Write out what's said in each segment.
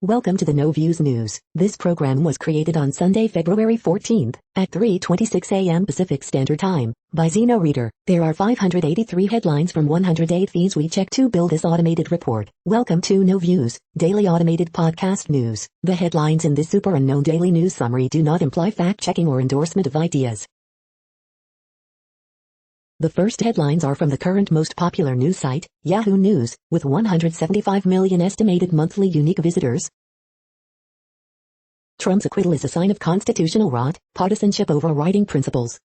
Welcome to the No Views News. This program was created on Sunday, February 14th, at 3:26 a.m. Pacific Standard Time, by Zeno Reader. There are 583 headlines from 108 feeds we check to build this automated report. Welcome to No Views, daily automated podcast news. The headlines in this super unknown daily news summary do not imply fact-checking or endorsement of ideas. The first headlines are from the current most popular news site, Yahoo News, with 175 million estimated monthly unique visitors. Trump's acquittal is a sign of constitutional rot, partisanship overriding principles.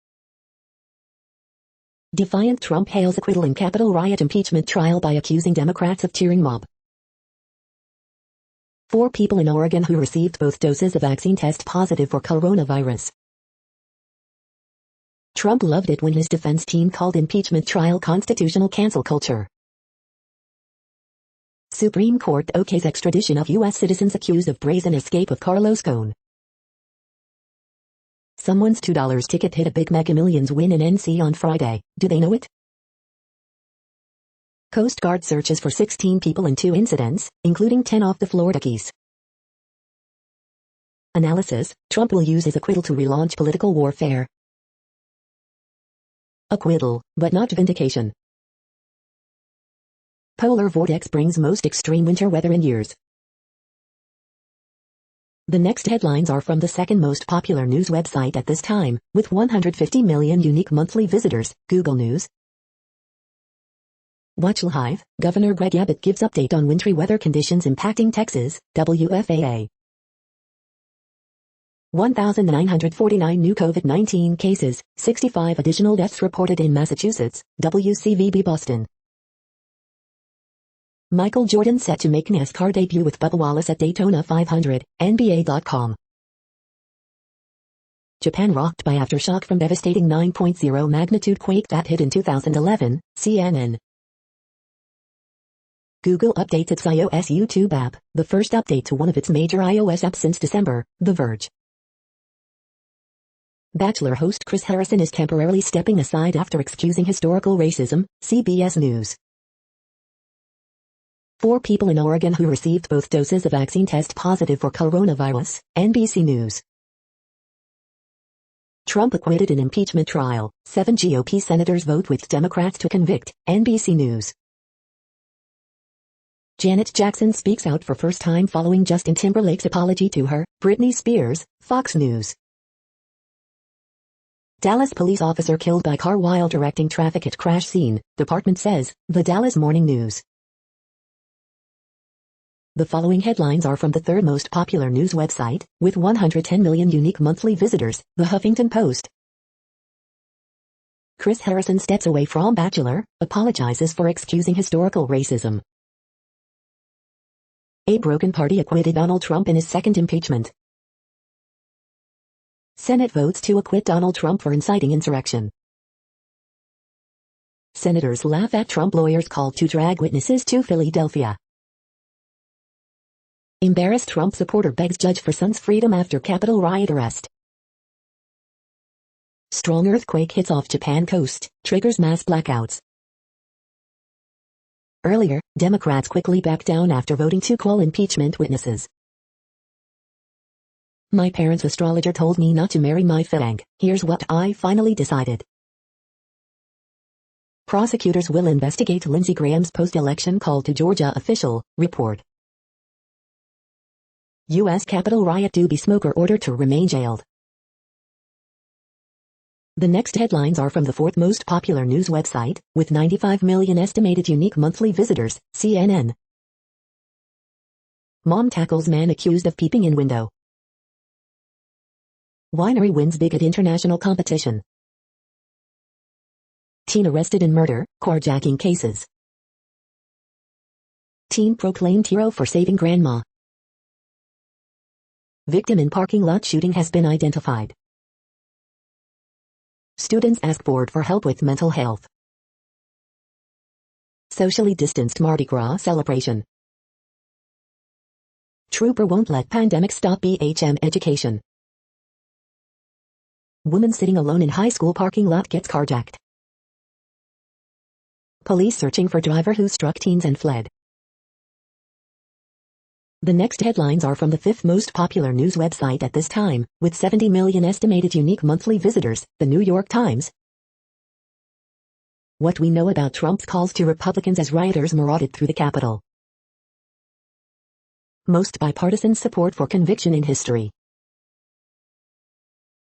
Defiant Trump hails acquittal in Capitol riot impeachment trial by accusing Democrats of cheering mob. 4 people in Oregon who received both doses of vaccine test positive for coronavirus. Trump loved it when his defense team called impeachment trial constitutional cancel culture. Supreme Court okays extradition of U.S. citizens accused of brazen escape of Carlos Ghosn. Someone's $2 ticket hit a big Mega Millions win in NC on Friday. Do they know it? Coast Guard searches for 16 people in 2 incidents, including 10 off the Florida Keys. Analysis: Trump will use his acquittal to relaunch political warfare. Acquittal, but not vindication. Polar vortex brings most extreme winter weather in years. The next headlines are from the second most popular news website at this time, with 150 million unique monthly visitors, Google News. Watch Live, Governor Greg Abbott gives update on wintry weather conditions impacting Texas, WFAA. 1,949 new COVID-19 cases, 65 additional deaths reported in Massachusetts, WCVB Boston. Michael Jordan set to make NASCAR debut with Bubba Wallace at Daytona 500, NBA.com. Japan rocked by aftershock from devastating 9.0 magnitude quake that hit in 2011, CNN. Google updates its iOS YouTube app, the first update to one of its major iOS apps since December, The Verge. Bachelor host Chris Harrison is temporarily stepping aside after excusing historical racism, CBS News. 4 people in Oregon who received both doses of vaccine test positive for coronavirus, NBC News. Trump acquitted in impeachment trial, 7 GOP senators vote with Democrats to convict, NBC News. Janet Jackson speaks out for first time following Justin Timberlake's apology to her, Britney Spears, Fox News. Dallas police officer killed by car while directing traffic at crash scene, department says, the Dallas Morning News. The following headlines are from the third most popular news website, with 110 million unique monthly visitors, The Huffington Post. Chris Harrison steps away from Bachelor, apologizes for excusing historical racism. A broken party acquitted Donald Trump in his second impeachment. Senate votes to acquit Donald Trump for inciting insurrection. Senators laugh at Trump lawyers called to drag witnesses to Philadelphia. Embarrassed Trump supporter begs judge for son's freedom after Capitol riot arrest. Strong earthquake hits off Japan coast, triggers mass blackouts. Earlier, Democrats quickly backed down after voting to call impeachment witnesses. My parents' astrologer told me not to marry my fang. Here's what I finally decided. Prosecutors will investigate Lindsey Graham's post-election call to Georgia official, report. U.S. Capitol riot doobie smoker ordered to remain jailed. The next headlines are from the fourth most popular news website, with 95 million estimated unique monthly visitors, CNN. Mom tackles man accused of peeping in window. Winery wins big at international competition. Teen arrested in murder, carjacking cases. Teen proclaimed hero for saving grandma. Victim in parking lot shooting has been identified. Students ask board for help with mental health. Socially distanced Mardi Gras celebration. Trooper won't let pandemic stop BHM education. Woman sitting alone in high school parking lot gets carjacked. Police searching for driver who struck teens and fled. The next headlines are from the fifth most popular news website at this time, with 70 million estimated unique monthly visitors, the New York Times. What we know about Trump's calls to Republicans as rioters marauded through the Capitol. Most bipartisan support for conviction in history.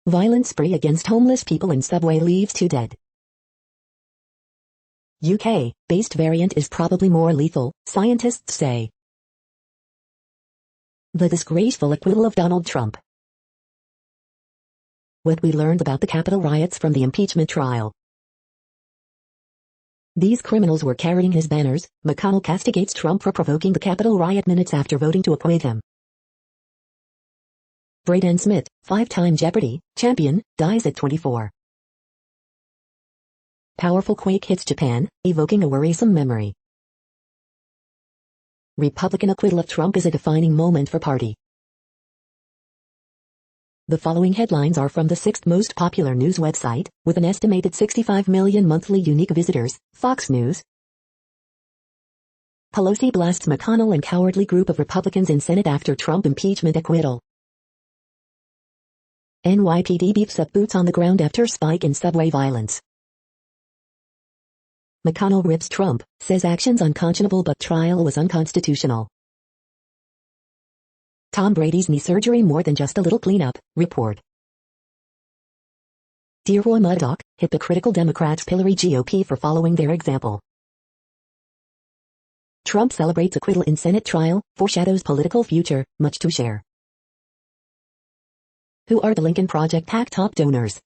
Violent spree against homeless people in subway leaves 2 dead. UK-based variant is probably more lethal, scientists say. The disgraceful acquittal of Donald Trump. What we learned about the Capitol riots from the impeachment trial. These criminals were carrying his banners. McConnell castigates Trump for provoking the Capitol riot minutes after voting to acquit him. Braden Smith, 5-time Jeopardy! Champion, dies at 24. Powerful quake hits Japan, evoking a worrisome memory. Republican acquittal of Trump is a defining moment for party. The following headlines are from the sixth most popular news website, with an estimated 65 million monthly unique visitors, Fox News. Pelosi blasts McConnell and cowardly group of Republicans in Senate after Trump impeachment acquittal. NYPD beefs up boots on the ground after spike in subway violence. McConnell rips Trump, says actions unconscionable but trial was unconstitutional. Tom Brady's knee surgery more than just a little cleanup, report. Dear Roy Murdoch, hypocritical Democrats pillory GOP for following their example. Trump celebrates acquittal in Senate trial, foreshadows political future, much to share. Who are the Lincoln Project PAC top donors?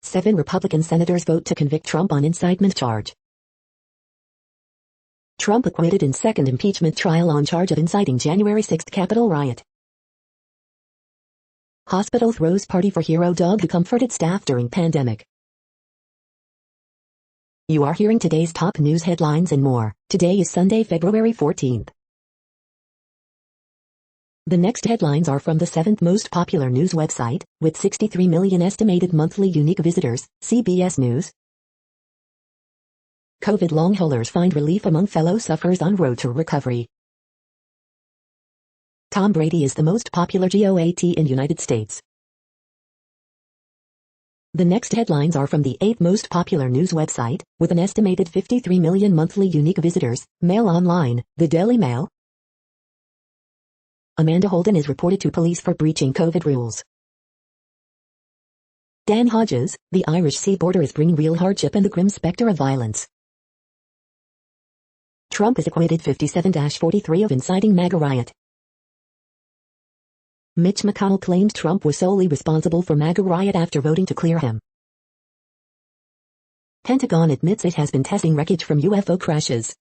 7 Republican senators vote to convict Trump on incitement charge. Trump acquitted in second impeachment trial on charge of inciting January 6 Capitol riot. Hospital throws party for hero dog who comforted staff during pandemic. You are hearing today's top news headlines and more. Today is Sunday, February 14th. The next headlines are from the 7th most popular news website, with 63 million estimated monthly unique visitors, CBS News. COVID long haulers find relief among fellow sufferers on road to recovery. Tom Brady is the most popular GOAT in United States. The next headlines are from the 8th most popular news website, with an estimated 53 million monthly unique visitors, Mail Online, the Daily Mail. Amanda Holden is reported to police for breaching COVID rules. Dan Hodges, the Irish Sea border is bringing real hardship and the grim specter of violence. Trump is acquitted 57-43 of inciting MAGA riot. Mitch McConnell claims Trump was solely responsible for MAGA riot after voting to clear him. Pentagon admits it has been testing wreckage from UFO crashes.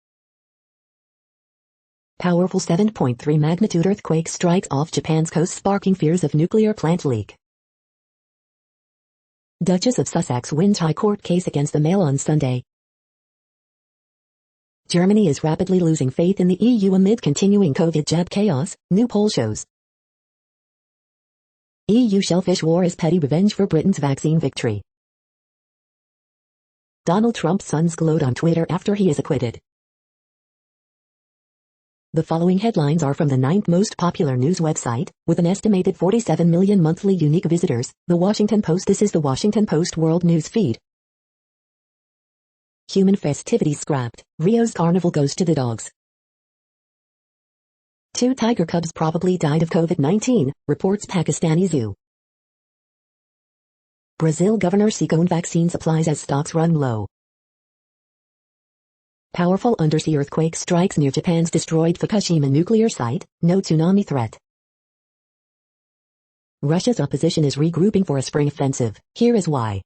Powerful 7.3 magnitude earthquake strikes off Japan's coast, sparking fears of nuclear plant leak. Duchess of Sussex wins High Court case against the Mail on Sunday. Germany is rapidly losing faith in the EU amid continuing COVID jab chaos, new poll shows. EU shellfish war is petty revenge for Britain's vaccine victory. Donald Trump's sons gloat on Twitter after he is acquitted. The following headlines are from the 9th most popular news website, with an estimated 47 million monthly unique visitors, The Washington Post. This is the Washington Post World News Feed. Human festivities scrapped, Rio's carnival goes to the dogs. 2 tiger cubs probably died of COVID-19, reports Pakistani zoo. Brazil governor seeks own vaccine supplies as stocks run low. Powerful undersea earthquake strikes near Japan's destroyed Fukushima nuclear site, no tsunami threat. Russia's opposition is regrouping for a spring offensive, here is why.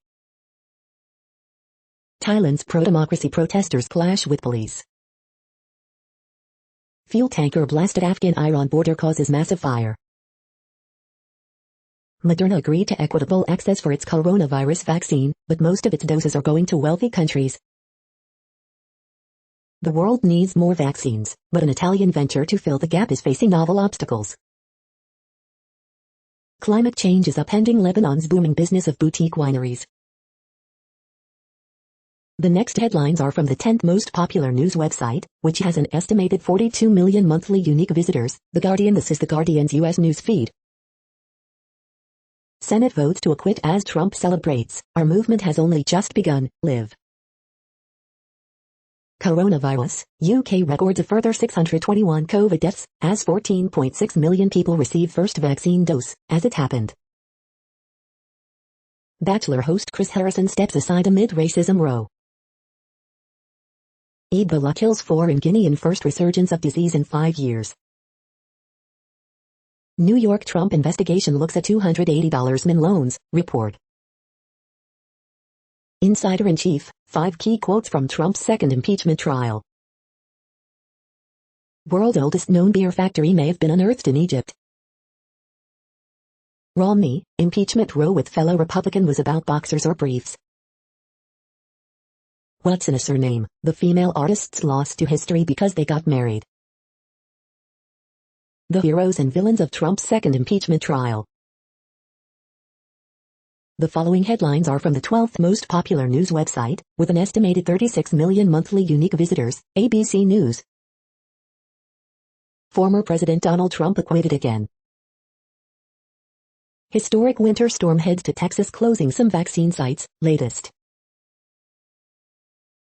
Thailand's pro-democracy protesters clash with police. Fuel tanker blasted Afghan-Iran border causes massive fire. Moderna agreed to equitable access for its coronavirus vaccine, but most of its doses are going to wealthy countries. The world needs more vaccines, but an Italian venture to fill the gap is facing novel obstacles. Climate change is upending Lebanon's booming business of boutique wineries. The next headlines are from the 10th most popular news website, which has an estimated 42 million monthly unique visitors, The Guardian. This is The Guardian's U.S. news feed. Senate votes to acquit as Trump celebrates, "Our movement has only just begun, live." Coronavirus, UK records a further 621 COVID deaths, as 14.6 million people receive first vaccine dose, as it happened. Bachelor host Chris Harrison steps aside amid racism row. Ebola kills 4 in Guinea in first resurgence of disease in 5 years. New York Trump investigation looks at $280 min loans, report. Insider-in-Chief, 5 key quotes from Trump's second impeachment trial. World's oldest known beer factory may have been unearthed in Egypt. Romney, impeachment row with fellow Republican was about boxers or briefs. What's in a surname? The female artists lost to history because they got married. The heroes and villains of Trump's second impeachment trial. The following headlines are from the 12th most popular news website, with an estimated 36 million monthly unique visitors, ABC News. Former President Donald Trump acquitted again. Historic winter storm heads to Texas, closing some vaccine sites, latest.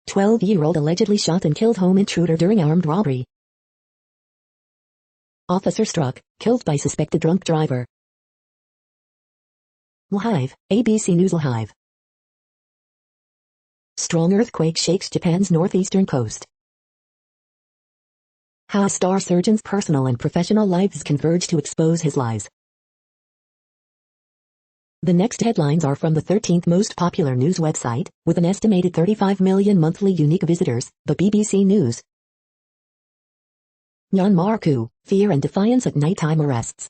12-year-old allegedly shot and killed home intruder during armed robbery. Officer struck, killed by suspected drunk driver. Live, ABC News Live. Strong earthquake shakes Japan's northeastern coast. How a star surgeon's personal and professional lives converge to expose his lies. The next headlines are from the 13th most popular news website, with an estimated 35 million monthly unique visitors, the BBC News. Myanmar coup, fear and defiance at nighttime arrests.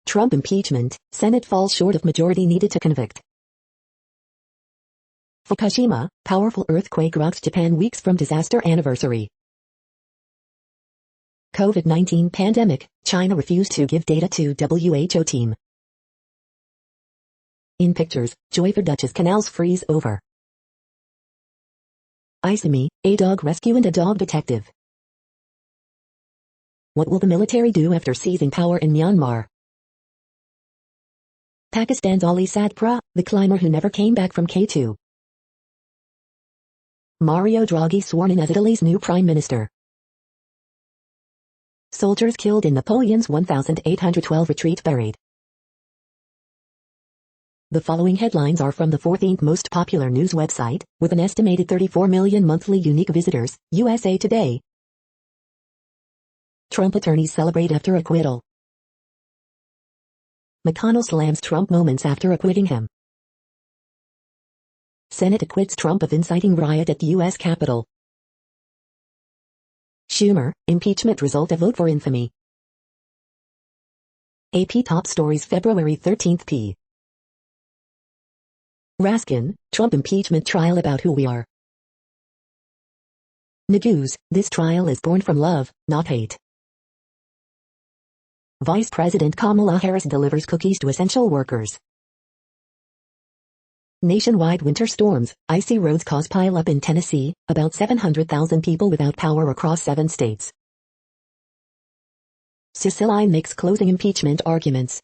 Trump impeachment, Senate falls short of majority needed to convict. Fukushima, powerful earthquake rocks Japan weeks from disaster anniversary. COVID-19 pandemic, China refused to give data to WHO team. In pictures, joy for Dutchess canals freeze over. Isami, a dog rescue and a dog detective. What will the military do after seizing power in Myanmar? Pakistan's Ali Sadpra, the climber who never came back from K2. Mario Draghi sworn in as Italy's new prime minister. Soldiers killed in Napoleon's 1812 retreat buried. The following headlines are from the 14th most popular news website, with an estimated 34 million monthly unique visitors, USA Today. Trump attorneys celebrate after acquittal. McConnell slams Trump moments after acquitting him. Senate acquits Trump of inciting riot at the U.S. Capitol. Schumer, impeachment result a vote for infamy. AP top stories February 13th p. Raskin, Trump impeachment trial about who we are. News, this trial is born from love, not hate. Vice President Kamala Harris delivers cookies to essential workers. Nationwide winter storms, icy roads cause pileup in Tennessee, about 700,000 people without power across 7 states. Cicilline makes closing impeachment arguments.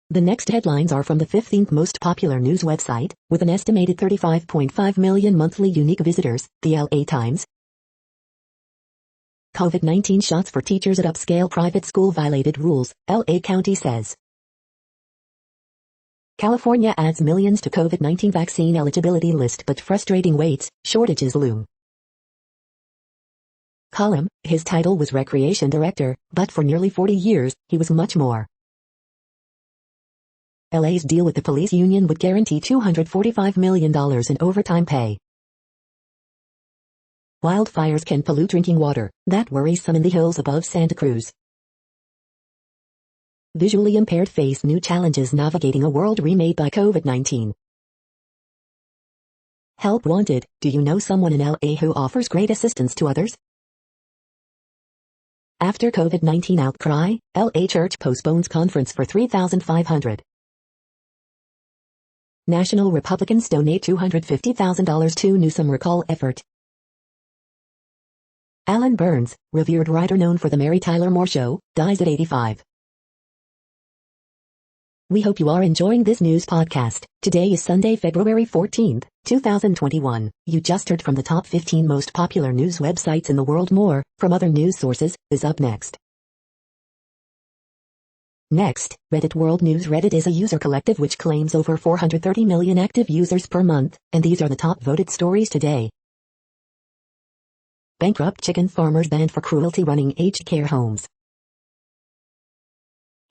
The next headlines are from the 15th most popular news website, with an estimated 35.5 million monthly unique visitors, the LA Times. COVID-19 shots for teachers at upscale private school violated rules, LA County says. California adds millions to COVID-19 vaccine eligibility list but frustrating waits, shortages loom. Column, his title was Recreation Director, but for nearly 40 years, he was much more. LA's deal with the police union would guarantee $245 million in overtime pay. Wildfires can pollute drinking water, that worries some in the hills above Santa Cruz. Visually impaired face new challenges navigating a world remade by COVID-19. Help wanted, do you know someone in LA who offers great assistance to others? After COVID-19 outcry, LA Church postpones conference for 3,500. National Republicans donate $250,000 to Newsom recall effort. Alan Burns, revered writer known for The Mary Tyler Moore Show, dies at 85. We hope you are enjoying this news podcast. Today is Sunday, February 14th, 2021. You just heard from the top 15 most popular news websites in the world. More from other news sources is up next. Next, Reddit World News. Reddit is a user collective which claims over 430 million active users per month, and these are the top voted stories today. Bankrupt chicken farmers banned for cruelty running aged care homes.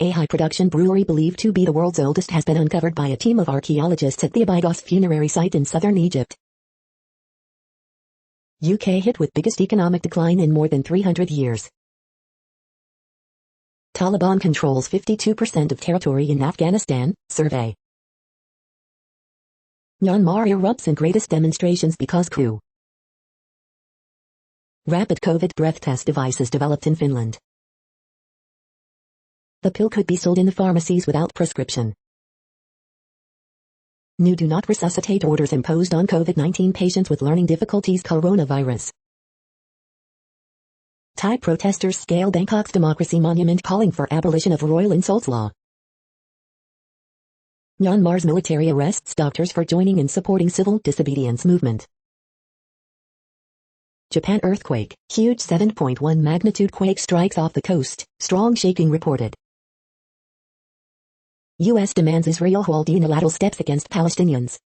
A high-production brewery believed to be the world's oldest has been uncovered by a team of archaeologists at the Abydos funerary site in southern Egypt. UK hit with biggest economic decline in more than 300 years. Taliban controls 52% of territory in Afghanistan, survey. Myanmar erupts in greatest demonstrations because coup. Rapid COVID breath test devices developed in Finland. The pill could be sold in the pharmacies without prescription. New do not resuscitate orders imposed on COVID-19 patients with learning difficulties. Coronavirus. Thai protesters scale Bangkok's democracy monument calling for abolition of royal insults law. Myanmar's military arrests doctors for joining in supporting civil disobedience movement. Japan earthquake, huge 7.1 magnitude quake strikes off the coast, strong shaking reported. U.S. demands Israel hold unilateral steps against Palestinians.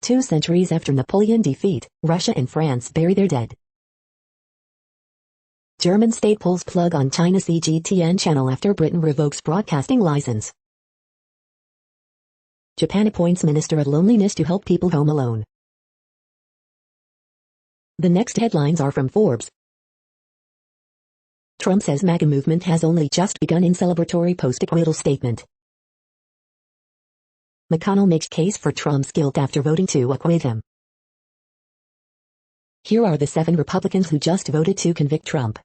2 centuries after Napoleon defeat, Russia and France bury their dead. German state pulls plug on China's CGTN channel after Britain revokes broadcasting license. Japan appoints Minister of Loneliness to help people home alone. The next headlines are from Forbes. Trump says MAGA movement has only just begun in celebratory post-acquittal statement. McConnell makes case for Trump's guilt after voting to acquit him. Here are the 7 Republicans who just voted to convict Trump.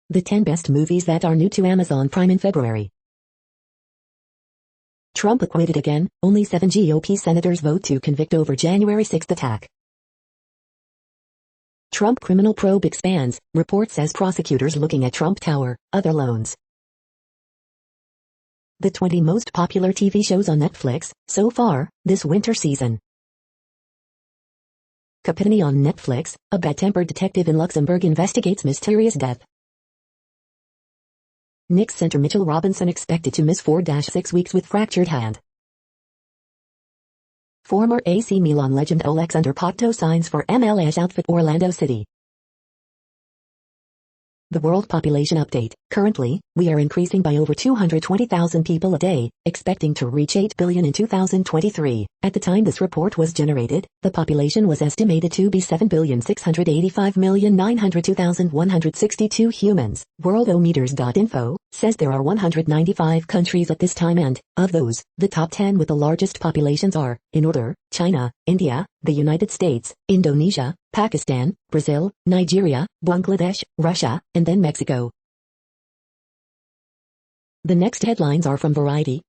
The 10 best movies that are new to Amazon Prime in February. Trump acquitted again, only 7 GOP senators vote to convict over January 6 attack. Trump criminal probe expands, report says prosecutors looking at Trump Tower, other loans. The 20 most popular TV shows on Netflix, so far, this winter season. Capitani on Netflix, a bad-tempered detective in Luxembourg investigates mysterious death. Knicks center Mitchell Robinson expected to miss 4-6 weeks with fractured hand. Former AC Milan legend Alexander Pato signs for MLS outfit Orlando City. The world population update. Currently, we are increasing by over 220,000 people a day, expecting to reach 8 billion in 2023. At the time this report was generated, the population was estimated to be 7,685,902,162 humans. Worldometers.info says there are 195 countries at this time and, of those, the top 10 with the largest populations are, in order, China, India, the United States, Indonesia, Pakistan, Brazil, Nigeria, Bangladesh, Russia, and then Mexico. The next headlines are from Variety.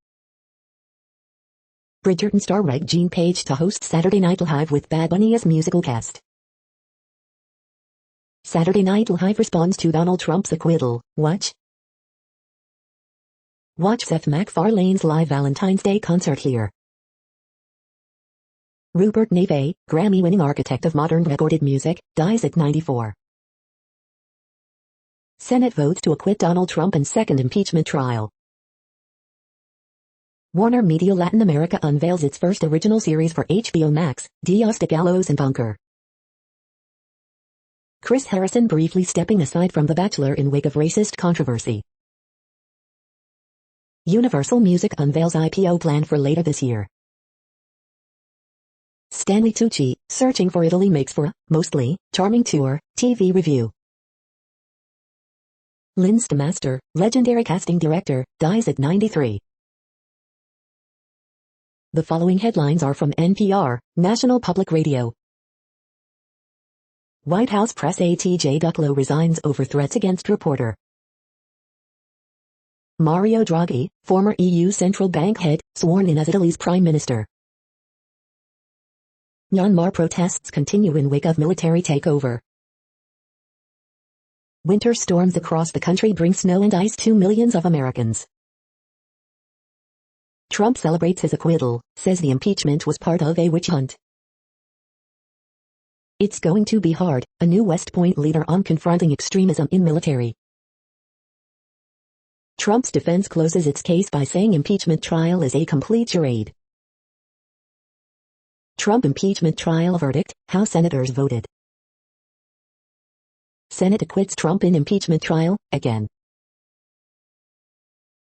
Bridgerton star Regine Page to host Saturday Night Live with Bad Bunny as musical guest. Saturday Night Live responds to Donald Trump's acquittal. Watch Seth MacFarlane's live Valentine's Day concert here. Rupert Neve, Grammy-winning architect of modern recorded music, dies at 94. Senate votes to acquit Donald Trump in second impeachment trial. Warner Media Latin America unveils its first original series for HBO Max, Dios de Gallos and Bunker. Chris Harrison briefly stepping aside from The Bachelor in wake of racist controversy. Universal Music unveils IPO plan for later this year. Stanley Tucci, searching for Italy makes for a, mostly, charming tour, TV review. Lynn Stamaster, legendary casting director, dies at 93. The following headlines are from NPR, National Public Radio. White House press aide TJ Ducklo resigns over threats against reporter. Mario Draghi, former EU central bank head, sworn in as Italy's prime minister. Myanmar protests continue in wake of military takeover. Winter storms across the country bring snow and ice to millions of Americans. Trump celebrates his acquittal, says the impeachment was part of a witch hunt. It's going to be hard, a new West Point leader on confronting extremism in military. Trump's defense closes its case by saying impeachment trial is a complete charade. Trump impeachment trial verdict, House senators voted. Senate acquits Trump in impeachment trial, again.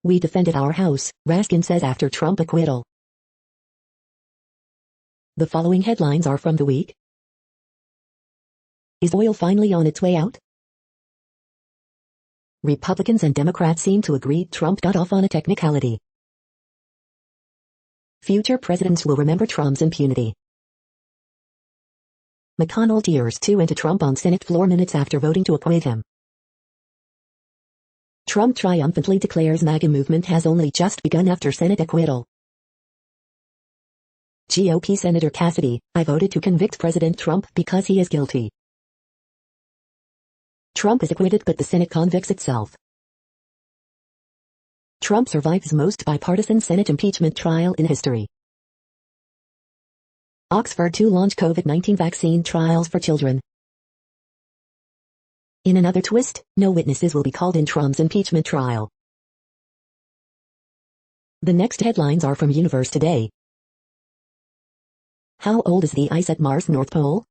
We defended our House, Raskin says after Trump acquittal. The following headlines are from the week. Is oil finally on its way out? Republicans and Democrats seem to agree Trump got off on a technicality. Future presidents will remember Trump's impunity. McConnell tears too into Trump on Senate floor minutes after voting to acquit him. Trump triumphantly declares MAGA movement has only just begun after Senate acquittal. GOP Senator Cassidy, I voted to convict President Trump because he is guilty. Trump is acquitted but the Senate convicts itself. Trump survives most bipartisan Senate impeachment trial in history. Oxford to launch COVID-19 vaccine trials for children. In another twist, no witnesses will be called in Trump's impeachment trial. The next headlines are from Universe Today. How old is the ice at Mars' North Pole?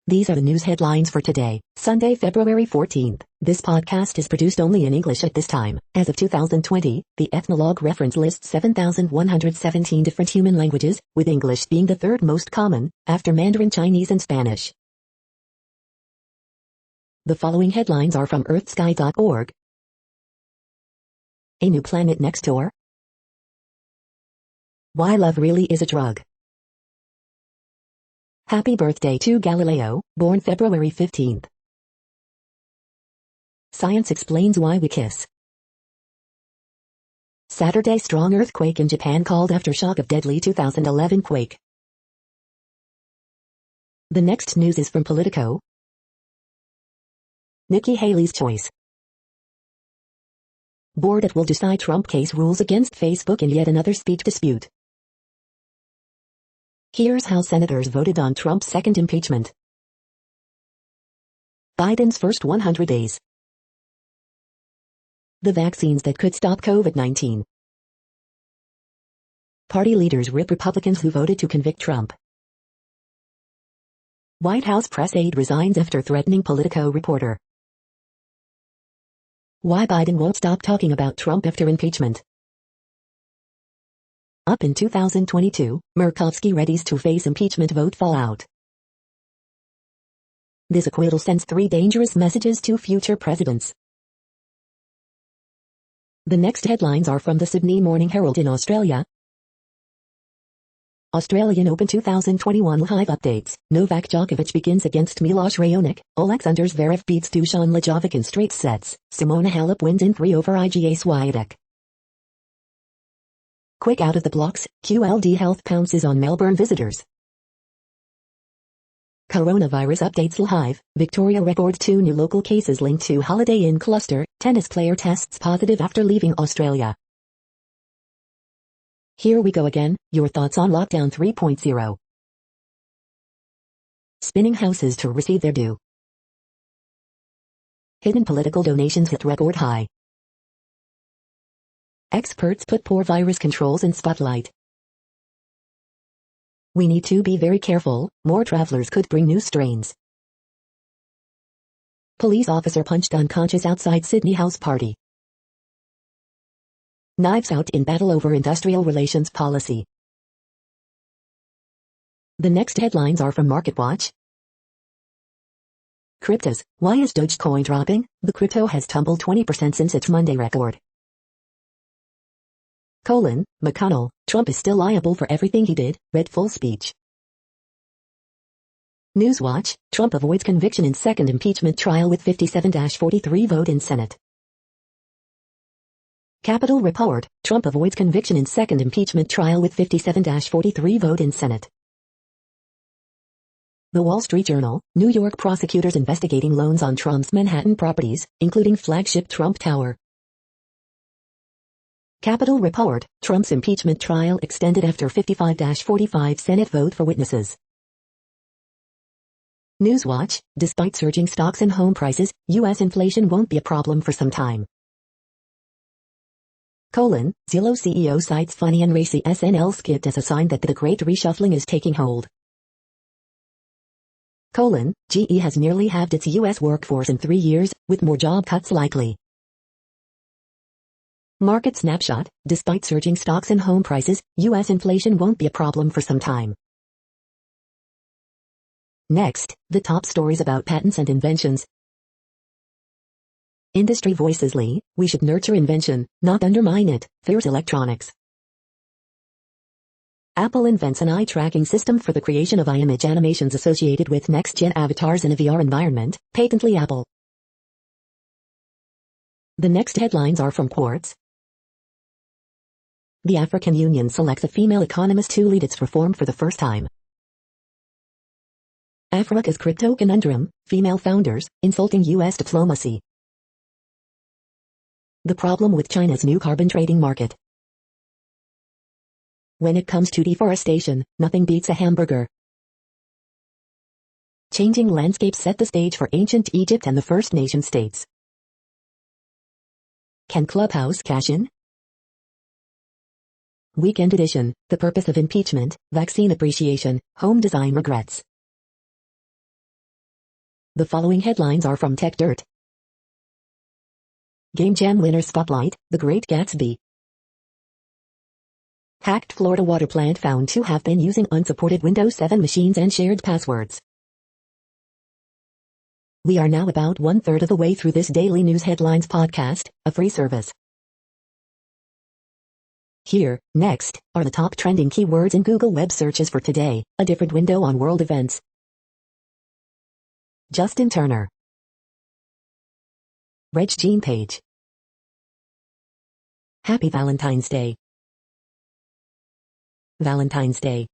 These are the news headlines for today, Sunday, February 14th. This podcast is produced only in English at this time. As of 2020, the Ethnologue reference lists 7,117 different human languages, with English being the third most common, after Mandarin Chinese and Spanish. The following headlines are from earthsky.org. A new planet next door? Why love really is a drug. Happy birthday to Galileo, born February 15th. Science explains why we kiss. Saturday, strong earthquake in Japan called aftershock of deadly 2011 quake. The next news is from Politico. Nikki Haley's choice. Board at will decide Trump case rules against Facebook in yet another speech dispute. Here's how senators voted on Trump's second impeachment. Biden's first 100 days. The vaccines that could stop COVID-19. Party leaders rip Republicans who voted to convict Trump. White House press aide resigns after threatening Politico reporter. Why Biden won't stop talking about Trump after impeachment. Up in 2022, Murkowski readies to face impeachment vote fallout. This acquittal sends 3 dangerous messages to future presidents. The next headlines are from the Sydney Morning Herald in Australia. Australian Open 2021 live updates. Novak Djokovic begins against Milos Raonic. Alexander Zverev beats Dusan Lajovic in straight sets. Simona Halep wins in 3 over Iga Swiatek. Quick out of the blocks, QLD Health pounces on Melbourne visitors. Coronavirus updates live. Victoria records 2 new local cases linked to Holiday Inn cluster. Tennis player tests positive after leaving Australia. Here we go again, your thoughts on Lockdown 3.0. Spinning houses to receive their due. Hidden political donations hit record high. Experts put poor virus controls in spotlight. We need to be very careful, more travelers could bring new strains. Police officer punched unconscious outside Sydney house party. Knives out in battle over industrial relations policy. The next headlines are from MarketWatch. Cryptos, why is Dogecoin dropping? The crypto has tumbled 20% since its Monday record. McConnell, Trump is still liable for everything he did, read full speech. Newswatch, Trump avoids conviction in second impeachment trial with 57-43 vote in Senate. Capitol Report, Trump avoids conviction in second impeachment trial with 57-43 vote in Senate. The Wall Street Journal, New York prosecutors investigating loans on Trump's Manhattan properties, including flagship Trump Tower. Capitol Report, Trump's impeachment trial extended after 55-45 Senate vote for witnesses. Newswatch, despite surging stocks and home prices, U.S. inflation won't be a problem for some time. Zillow CEO cites funny and racy SNL skit as a sign that the Great Reshuffling is taking hold. GE has nearly halved its U.S. workforce in 3 years, with more job cuts likely. Market snapshot, despite surging stocks and home prices, U.S. inflation won't be a problem for some time. Next, the top stories about patents and inventions. Industry Voices Lee, we should nurture invention, not undermine it, fears electronics. Apple invents an eye-tracking system for the creation of eye-image animations associated with next-gen avatars in a VR environment, patently Apple. The next headlines are from Quartz. The African Union selects a female economist to lead its reform for the first time. Africa's crypto conundrum, female founders, insulting U.S. diplomacy. The problem with China's new carbon trading market. When it comes to deforestation, nothing beats a hamburger. Changing landscapes set the stage for ancient Egypt and the First Nation states. Can Clubhouse cash in? Weekend edition, the purpose of impeachment, vaccine appreciation, home design regrets. The following headlines are from Tech Dirt. Game Jam winner spotlight, The Great Gatsby. Hacked Florida water plant found to have been using unsupported Windows 7 machines and shared passwords. We are now about 1/3 of the way through this daily news headlines podcast, a free service. Here, next, are the top trending keywords in Google web searches for today, a different window on world events. Justin Turner. Reg Jean Page. Happy Valentine's Day. Valentine's Day.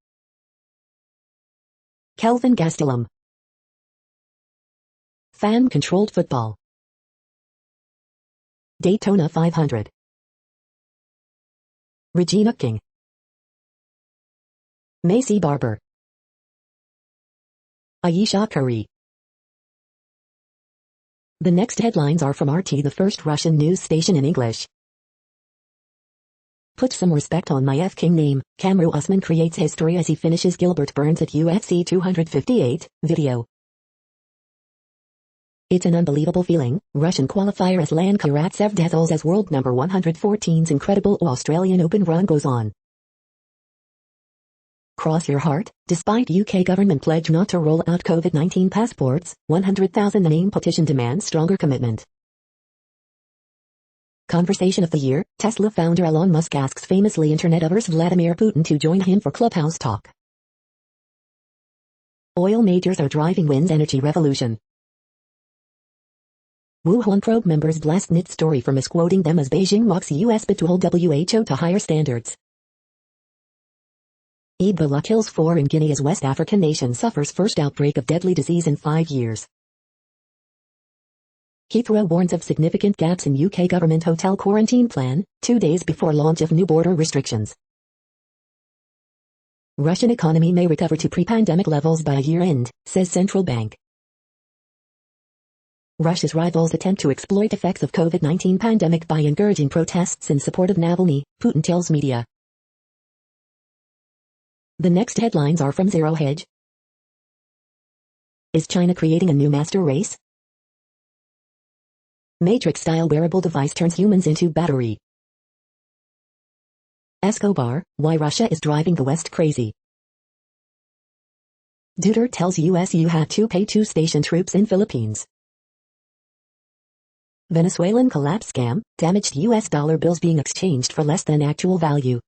Kelvin Gastelum. Fan-controlled football. Daytona 500. Regina King. Macy Barber. Ayesha Curry. The next headlines are from RT, the first Russian news station in English. Put some respect on my F-King name. Kamaru Usman creates history as he finishes Gilbert Burns at UFC 258, video. It's an unbelievable feeling. Russian qualifier Aslan Karatsev dazzles as world number 114's incredible Australian Open run goes on. Cross your heart, despite UK government pledge not to roll out COVID-19 passports, 100,000 name petition demands stronger commitment. Conversation of the year, Tesla founder Elon Musk asks famously internet-averse Vladimir Putin to join him for Clubhouse talk. Oil majors are driving wind's energy revolution. Wuhan probe members blast NIT story for misquoting them as Beijing mocks US bid to hold WHO to higher standards. Ebola kills 4 in Guinea as West African nation suffers first outbreak of deadly disease in 5 years. Heathrow warns of significant gaps in UK government hotel quarantine plan, 2 days before launch of new border restrictions. Russian economy may recover to pre-pandemic levels by year-end, says central bank. Russia's rivals attempt to exploit effects of COVID-19 pandemic by encouraging protests in support of Navalny, Putin tells media. The next headlines are from Zero Hedge. Is China creating a new master race? Matrix-style wearable device turns humans into battery. Escobar, why Russia is driving the West crazy. Duter tells US you have to pay to station troops in Philippines. Venezuelan collapse scam, damaged US dollar bills being exchanged for less than actual value.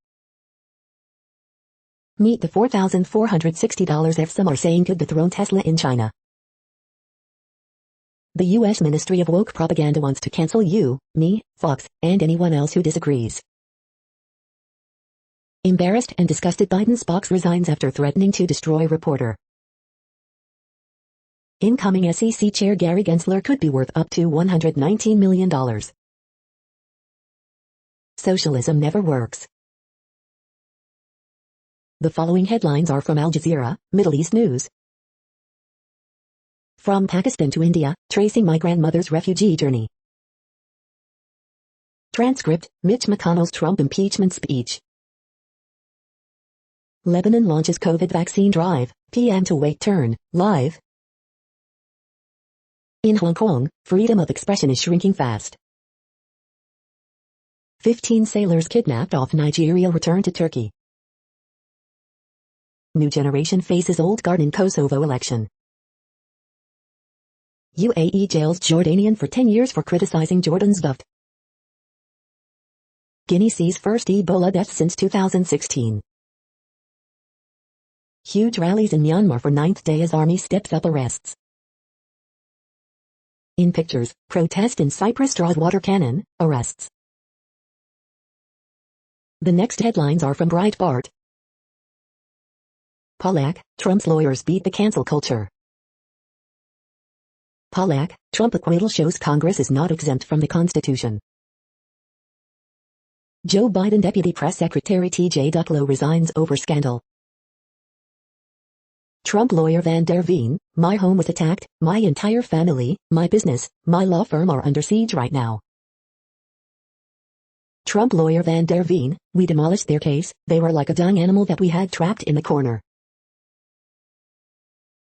Meet the $4,460 if some are saying could dethrone Tesla in China. The U.S. Ministry of Woke Propaganda wants to cancel you, me, Fox, and anyone else who disagrees. Embarrassed and disgusted, Biden's box resigns after threatening to destroy reporter. Incoming SEC Chair Gary Gensler could be worth up to $119 million. Socialism never works. The following headlines are from Al Jazeera, Middle East News. From Pakistan to India, tracing my grandmother's refugee journey. Transcript, Mitch McConnell's Trump impeachment speech. Lebanon launches COVID vaccine drive, PM to wait turn, live. In Hong Kong, freedom of expression is shrinking fast. 15 sailors kidnapped off Nigeria return to Turkey. New generation faces old guard in Kosovo election. UAE jails Jordanian for 10 years for criticizing Jordan's VFT. Guinea sees first Ebola death since 2016. Huge rallies in Myanmar for 9th day as army steps up arrests. In pictures, protest in Cyprus draws water cannon, arrests. The next headlines are from Breitbart. Pollack, Trump's lawyers beat the cancel culture. Pollack, Trump acquittal shows Congress is not exempt from the Constitution. Joe Biden Deputy Press Secretary T.J. Ducklow resigns over scandal. Trump lawyer Van der Veen, my home was attacked, my entire family, my business, my law firm are under siege right now. Trump lawyer Van der Veen, we demolished their case, they were like a dying animal that we had trapped in the corner.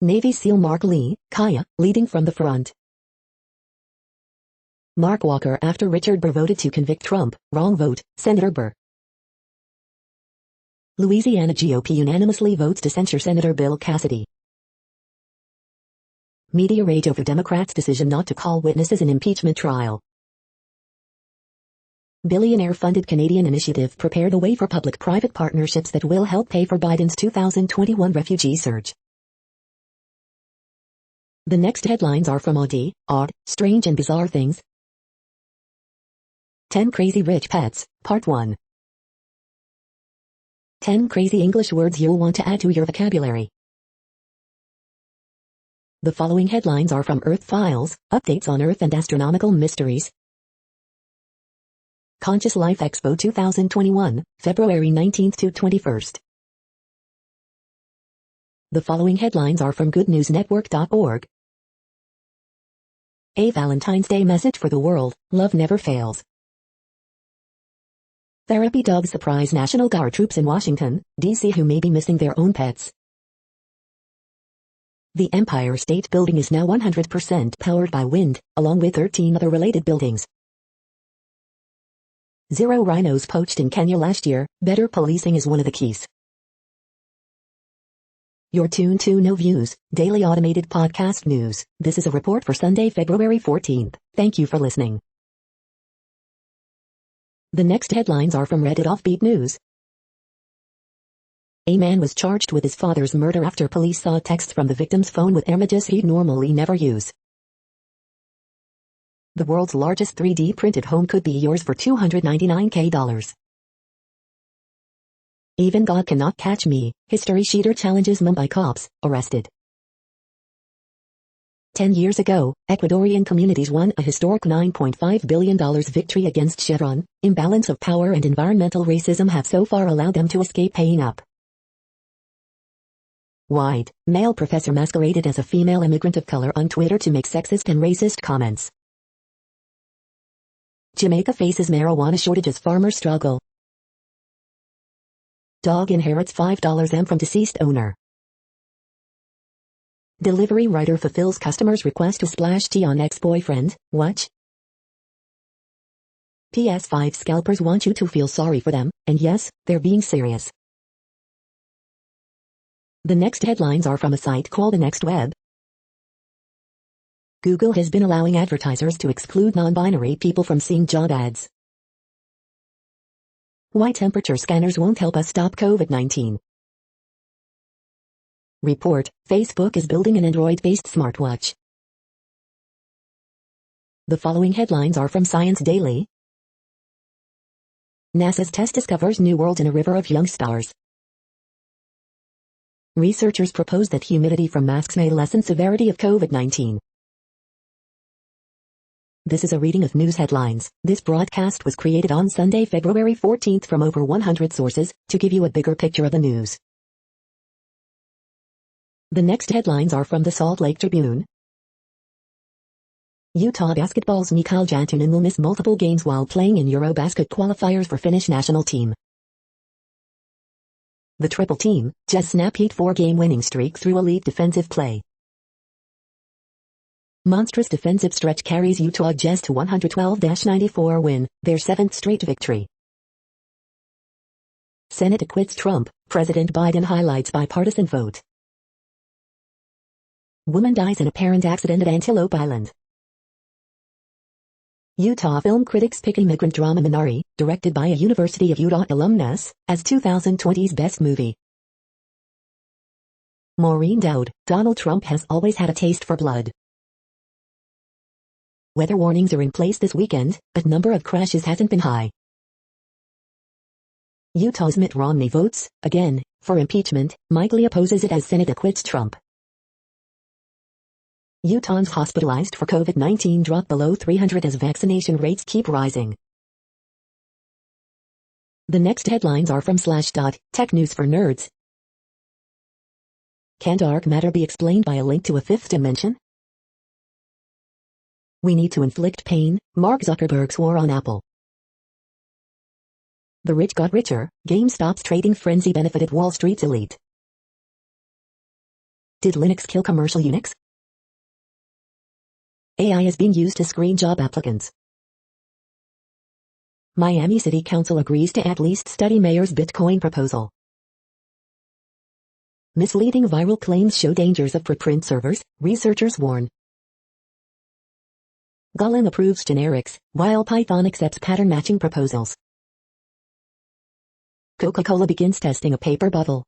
Navy SEAL Mark Lee, Kaya, leading from the front. Mark Walker after Richard Burr voted to convict Trump, wrong vote, Senator Burr. Louisiana GOP unanimously votes to censure Senator Bill Cassidy. Media rage over Democrats' decision not to call witnesses in impeachment trial. Billionaire-funded Canadian initiative prepare the way for public-private partnerships that will help pay for Biden's 2021 refugee surge. The next headlines are from Odd, Strange and Bizarre Things. 10 Crazy Rich Pets, Part 1. 10 crazy English words you'll want to add to your vocabulary. The following headlines are from Earth Files, updates on Earth and astronomical mysteries. Conscious Life Expo 2021, February 19th to 21st. The following headlines are from goodnewsnetwork.org. A Valentine's Day message for the world, love never fails. Therapy dogs surprise National Guard troops in Washington, D.C. who may be missing their own pets. The Empire State Building is now 100% powered by wind, along with 13 other related buildings. 0 rhinos poached in Kenya last year, better policing is one of the keys. You're tuned to No Views, daily automated podcast news. This is a report for Sunday, February 14th. Thank you for listening. The next headlines are from Reddit Offbeat News. A man was charged with his father's murder after police saw texts from the victim's phone with images he'd normally never use. The world's largest 3D printed home could be yours for $299K. Even God cannot catch me, history cheater challenges Mumbai cops, arrested. 10 years ago, Ecuadorian communities won a historic $9.5 billion victory against Chevron. Imbalance of power and environmental racism have so far allowed them to escape paying up. White, male professor masqueraded as a female immigrant of color on Twitter to make sexist and racist comments. Jamaica faces marijuana shortage as farmers struggle. Dog inherits $5 from deceased owner. Delivery rider fulfills customer's request to splash tea on ex-boyfriend, watch. PS5 scalpers want you to feel sorry for them, and yes, they're being serious. The next headlines are from a site called The Next Web. Google has been allowing advertisers to exclude non-binary people from seeing job ads. Why temperature scanners won't help us stop COVID-19. Report, Facebook is building an Android-based smartwatch. The following headlines are from Science Daily. NASA's test discovers new world in a river of young stars. Researchers propose that humidity from masks may lessen severity of COVID-19. This is a reading of news headlines. This broadcast was created on Sunday, February 14th from over 100 sources, to give you a bigger picture of the news. The next headlines are from the Salt Lake Tribune. Utah basketball's Mikhail Jantunen will miss multiple games while playing in Eurobasket qualifiers for Finnish national team. The Triple Team, Jazz snap 8-4-game winning streak through elite defensive play. Monstrous defensive stretch carries Utah Jazz to 112-94 win, their 7th straight victory. Senate acquits Trump, President Biden highlights bipartisan vote. Woman dies in apparent accident at Antelope Island. Utah film critics pick immigrant drama Minari, directed by a University of Utah alumnus, as 2020's best movie. Maureen Dowd, Donald Trump has always had a taste for blood. Weather warnings are in place this weekend, but number of crashes hasn't been high. Utah's Mitt Romney votes, again, for impeachment. Mike Lee opposes it as Senate acquits Trump. Utahns hospitalized for COVID-19 drop below 300 as vaccination rates keep rising. The next headlines are from Slashdot, Tech News for Nerds. Can dark matter be explained by a link to a fifth dimension? We need to inflict pain, Mark Zuckerberg's war on Apple. The rich got richer, GameStop's trading frenzy benefited Wall Street's elite. Did Linux kill commercial Unix? AI is being used to screen job applicants. Miami City Council agrees to at least study mayor's Bitcoin proposal. Misleading viral claims show dangers of preprint servers, researchers warn. Golang approves generics, while Python accepts pattern matching proposals. Coca-Cola begins testing a paper bottle.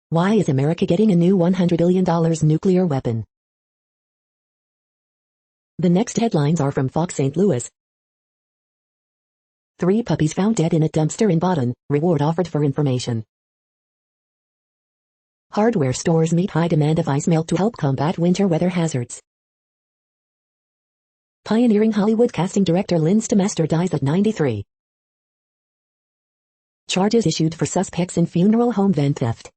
Why is America getting a new $100 billion nuclear weapon? The next headlines are from Fox St. Louis. 3 puppies found dead in a dumpster in Baden, reward offered for information. Hardware stores meet high demand of ice melt to help combat winter weather hazards. Pioneering Hollywood casting director Lynn Stemester dies at 93. Charges issued for suspects in funeral home van theft.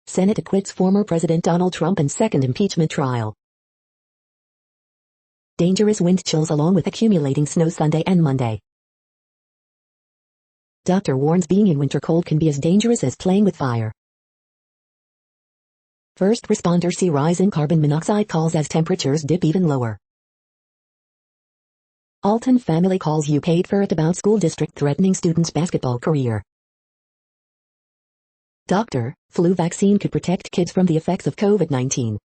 Senate acquits former President Donald Trump in second impeachment trial. Dangerous wind chills along with accumulating snow Sunday and Monday. Doctor warns being in winter cold can be as dangerous as playing with fire. First responders see rise in carbon monoxide calls as temperatures dip even lower. Alton family calls UK ferret about school district threatening students' basketball career. Doctor, flu vaccine could protect kids from the effects of COVID-19.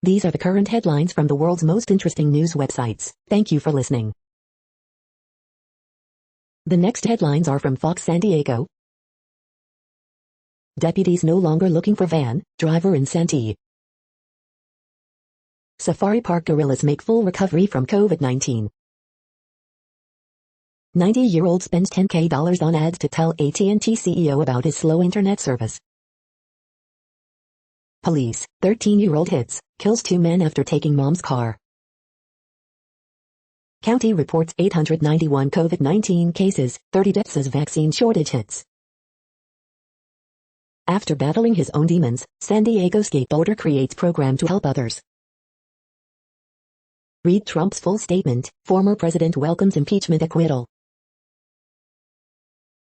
These are the current headlines from the world's most interesting news websites. Thank you for listening. The next headlines are from Fox San Diego. Deputies no longer looking for van driver in Santee. Safari Park gorillas make full recovery from COVID-19. 90-year-old spends $10K on ads to tell AT&T CEO about his slow internet service. Police, 13-year-old hits, kills 2 men after taking mom's car. County reports 891 COVID-19 cases, 30 deaths as vaccine shortage hits. After battling his own demons, San Diego skateboarder creates program to help others. Read Trump's full statement, former president welcomes impeachment acquittal.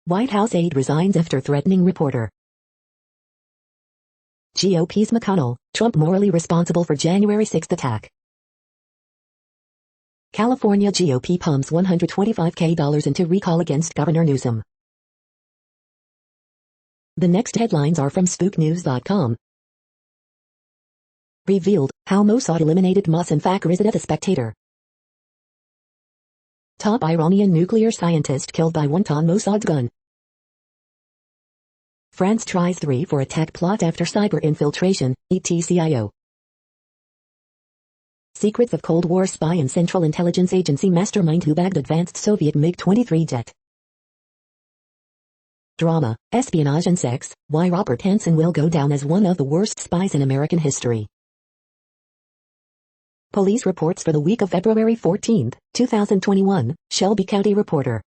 White House aide resigns after threatening reporter. GOP's McConnell, Trump morally responsible for January 6th attack. California GOP pumps $125K into recall against Governor Newsom. The next headlines are from SpookNews.com. Revealed, how Mossad eliminated Mohsen Fakhrizadeh at The Spectator. Top Iranian nuclear scientist killed by one-ton Mossad's gun. France tries 3 for attack plot after cyber infiltration, ETCIO. Secrets of Cold War spy and Central Intelligence Agency mastermind who bagged advanced Soviet MiG-23 jet. Drama, espionage and sex, why Robert Hansen will go down as one of the worst spies in American history. Police reports for the week of February 14, 2021, Shelby County reporter.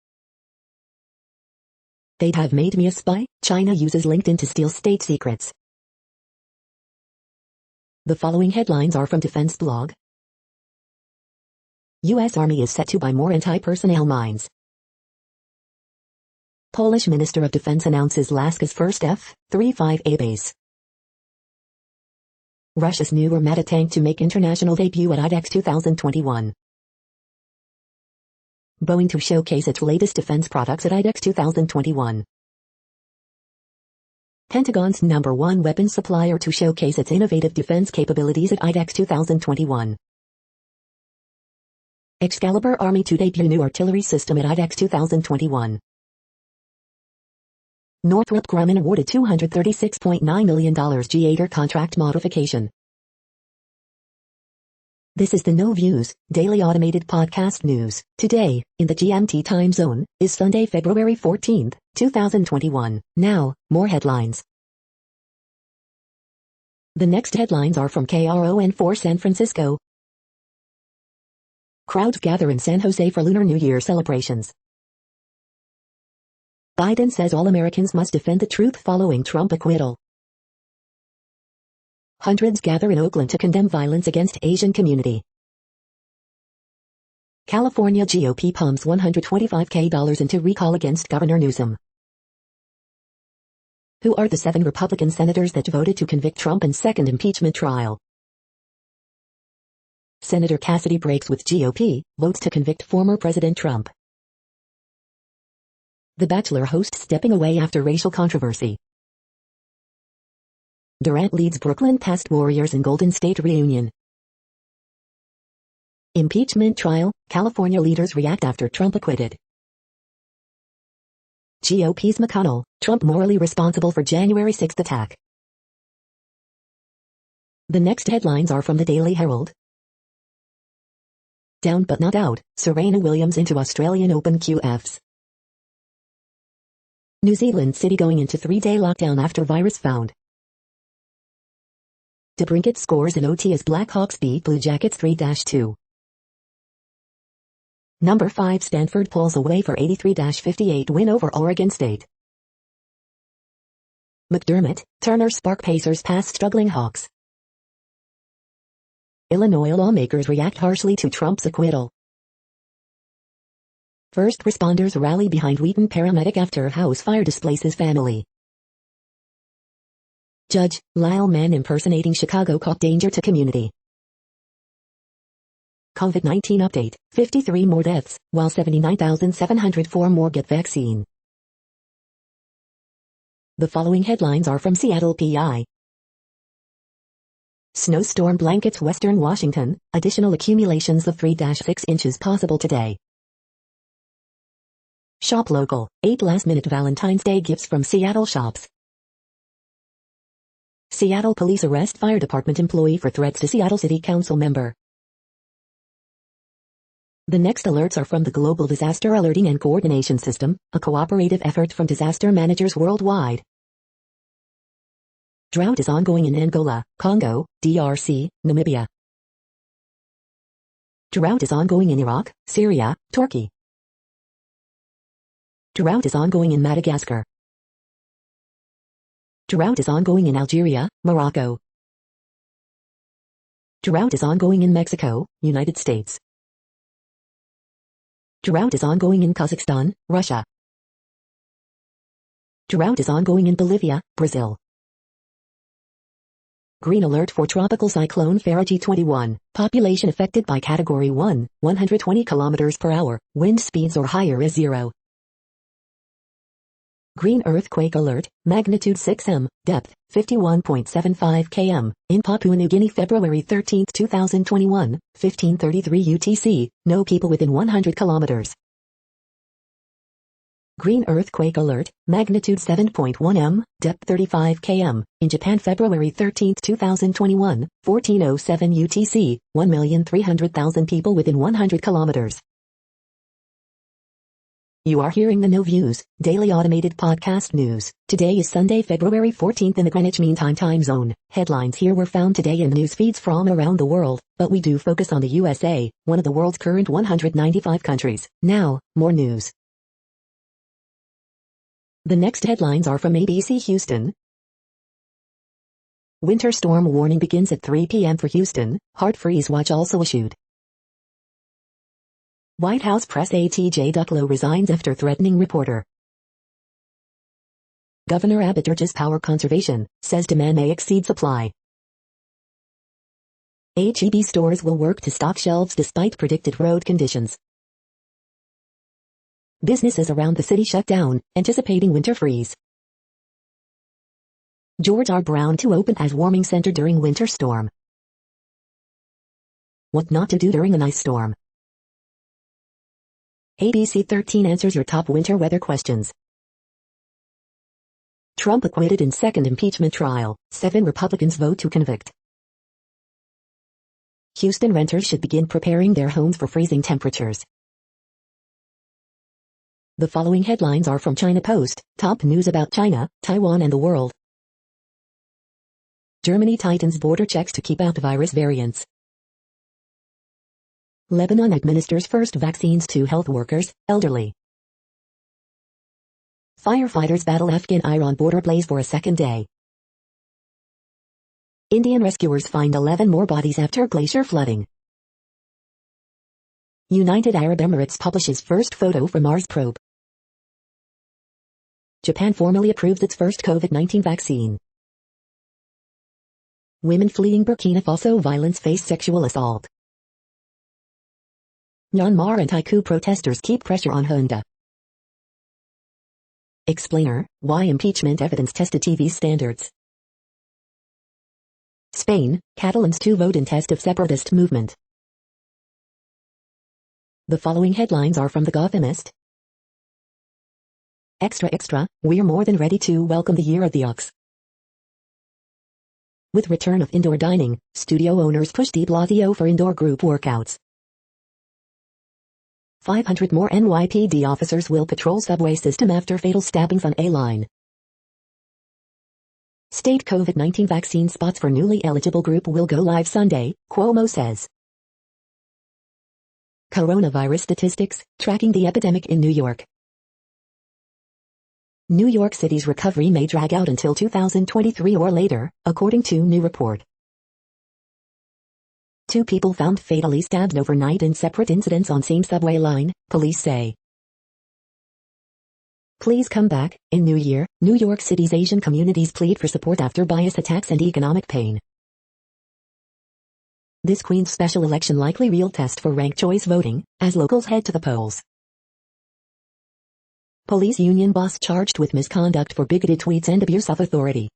They'd have made me a spy. China uses LinkedIn to steal state secrets. The following headlines are from Defense Blog. U.S. Army is set to buy more anti-personnel mines. Polish Minister of Defense announces Alaska's first F-35A base. Russia's new Armata tank to make international debut at IDEX 2021. Boeing to showcase its latest defense products at IDEX 2021. Pentagon's #1 weapons supplier to showcase its innovative defense capabilities at IDEX 2021. Excalibur Army to debut new artillery system at IDEX 2021. Northrop Grumman awarded $236.9 million G8 contract modification. This is the No Views, daily automated podcast news. Today, in the GMT time zone, is Sunday, February 14, 2021. Now, more headlines. The next headlines are from KRON4 San Francisco. Crowds gather in San Jose for Lunar New Year celebrations. Biden says all Americans must defend the truth following Trump acquittal. Hundreds gather in Oakland to condemn violence against Asian community. California GOP pumps $125K into recall against Governor Newsom. Who are the 7 Republican senators that voted to convict Trump in second impeachment trial? Senator Cassidy breaks with GOP, votes to convict former President Trump. The Bachelor host stepping away after racial controversy. Durant leads Brooklyn past Warriors in Golden State reunion. Impeachment trial, California leaders react after Trump acquitted. GOP's McConnell, Trump morally responsible for January 6 attack. The next headlines are from the Daily Herald. Down but not out, Serena Williams into Australian Open QFs. New Zealand city going into 3-day lockdown after virus found. DeBrincat scores in OT as Blackhawks beat Blue Jackets 3-2. Number 5 Stanford pulls away for 83-58 win over Oregon State. McDermott, Turner spark Pacers past struggling Hawks. Illinois lawmakers react harshly to Trump's acquittal. First responders rally behind Wheaton paramedic after house fire displaces family. Judge, Lyle man impersonating Chicago cop danger to community. COVID-19 update, 53 more deaths, while 79,704 more get vaccine. The following headlines are from Seattle PI. Snowstorm blankets western Washington, additional accumulations of 3-6 inches possible today. Shop local, 8 last-minute Valentine's Day gifts from Seattle shops. Seattle police arrest fire department employee for threats to Seattle City Council member. The next alerts are from the Global Disaster Alerting and Coordination System, a cooperative effort from disaster managers worldwide. Drought is ongoing in Angola, Congo, DRC, Namibia. Drought is ongoing in Iraq, Syria, Turkey. Drought is ongoing in Madagascar. Drought is ongoing in Algeria, Morocco. Drought is ongoing in Mexico, United States. Drought is ongoing in Kazakhstan, Russia. Drought is ongoing in Bolivia, Brazil. Green alert for tropical cyclone Faragi 21, population affected by category 1, 120 km per hour, wind speeds or higher is 0. Green earthquake alert, magnitude 6M, depth, 51.75 km, in Papua New Guinea February 13, 2021, 15:33 UTC, no people within 100 kilometers. Green earthquake alert, magnitude 7.1 m, depth 35 km, in Japan February 13, 2021, 14:07 UTC, 1,300,000 people within 100 kilometers. You are hearing the No Views, daily automated podcast news. Today is Sunday, February 14th in the Greenwich Mean Time zone. Headlines here were found today in news feeds from around the world, but we do focus on the USA, one of the world's current 195 countries. Now, more news. The next headlines are from ABC Houston. Winter storm warning begins at 3 p.m. for Houston, hard freeze watch also issued. White House press ATJ Ducklow resigns after threatening reporter. Governor Abbott urges power conservation, says demand may exceed supply. H-E-B stores will work to stock shelves despite predicted road conditions. Businesses around the city shut down, anticipating winter freeze. George R. Brown to open as warming center during winter storm. What not to do during an ice storm. ABC 13 answers your top winter weather questions. Trump acquitted in second impeachment trial, 7 Republicans vote to convict. Houston renters should begin preparing their homes for freezing temperatures. The following headlines are from China Post, top news about China, Taiwan and the world. Germany tightens border checks to keep out virus variants. Lebanon administers first vaccines to health workers, elderly. Firefighters battle Afghan-Iran border blaze for a second day. Indian rescuers find 11 more bodies after glacier flooding. United Arab Emirates publishes first photo from Mars probe. Japan formally approves its first COVID-19 vaccine. Women fleeing Burkina Faso violence face sexual assault. Myanmar anti-coup protesters keep pressure on Honda. Explainer, why impeachment evidence tested TV standards. Spain, Catalans to vote in test of separatist movement. The following headlines are from The Gothamist. Extra extra, we're more than ready to welcome the year of the ox. With return of indoor dining, studio owners push de Blasio for indoor group workouts. 500 more NYPD officers will patrol subway system after fatal stabbings on A-line. State COVID-19 vaccine spots for newly eligible group will go live Sunday, Cuomo says. Coronavirus statistics, tracking the epidemic in New York. New York City's recovery may drag out until 2023 or later, according to new report. 2 people found fatally stabbed overnight in separate incidents on same subway line, police say. Please come back. In New Year, New York City's Asian communities plead for support after bias attacks and economic pain. This Queen's special election likely real test for ranked choice voting, as locals head to the polls. Police union boss charged with misconduct for bigoted tweets and abuse of authority.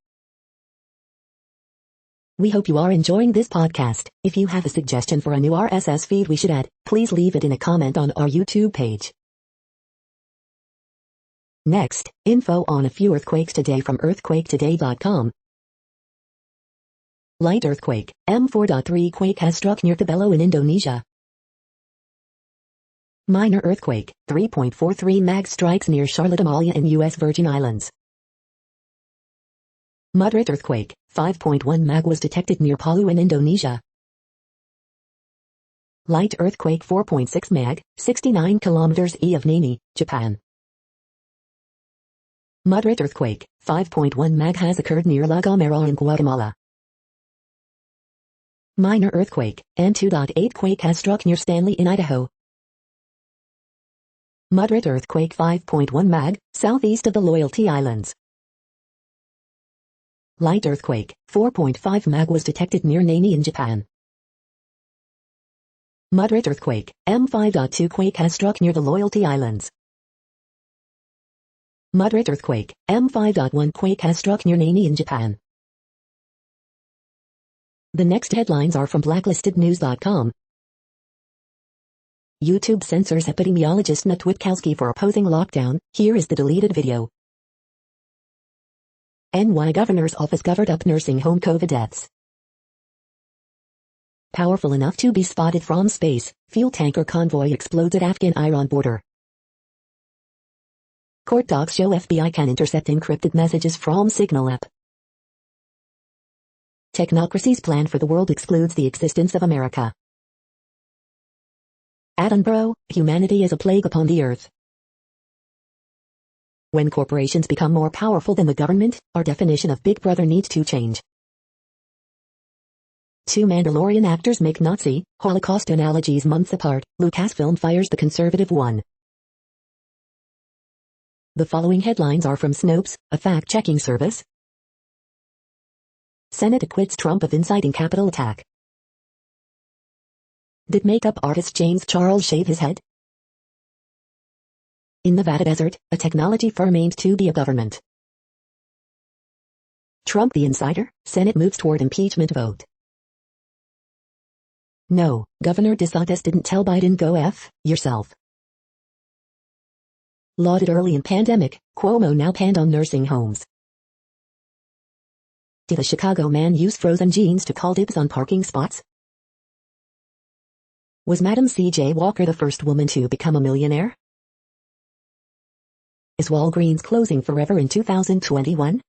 We hope you are enjoying this podcast. If you have a suggestion for a new RSS feed we should add, please leave it in a comment on our YouTube page. Next, info on a few earthquakes today from earthquaketoday.com. Light earthquake, M4.3 quake has struck near Tabelo in Indonesia. Minor earthquake, 3.43 mag strikes near Charlotte Amalia in U.S. Virgin Islands. Moderate earthquake, 5.1 mag was detected near Palu in Indonesia. Light earthquake 4.6 mag, 69 kilometers E of Nani, Japan. Moderate earthquake, 5.1 mag has occurred near La Gomera in Guatemala. Minor earthquake, M2.8 quake has struck near Stanley in Idaho. Moderate earthquake 5.1 mag, southeast of the Loyalty Islands. Light earthquake, 4.5 mag was detected near Nani in Japan. Moderate earthquake, M5.2 quake has struck near the Loyalty Islands. Moderate earthquake, M5.1 quake has struck near Nani in Japan. The next headlines are from blacklistednews.com. YouTube censors epidemiologist Nat Witkowski for opposing lockdown. Here is the deleted video. NY Governor's Office covered up nursing home COVID deaths. Powerful enough to be spotted from space, fuel tanker convoy explodes at Afghan-Iran border. Court docs show FBI can intercept encrypted messages from Signal app. Technocracy's plan for the world excludes the existence of America. Attenborough, humanity is a plague upon the earth. When corporations become more powerful than the government, our definition of Big Brother needs to change. Two Mandalorian actors make Nazi, Holocaust analogies months apart. Lucasfilm fires the conservative one. The following headlines are from Snopes, a fact-checking service. Senate acquits Trump of inciting Capitol attack. Did makeup artist James Charles shave his head? In Nevada desert, a technology firm aimed to be a government. Trump the insider, Senate moves toward impeachment vote. No, Governor DeSantis didn't tell Biden go F yourself. Lauded early in pandemic, Cuomo now panned on nursing homes. Did a Chicago man use frozen jeans to call dibs on parking spots? Was Madam C.J. Walker the first woman to become a millionaire? Is Walgreens closing forever in 2021?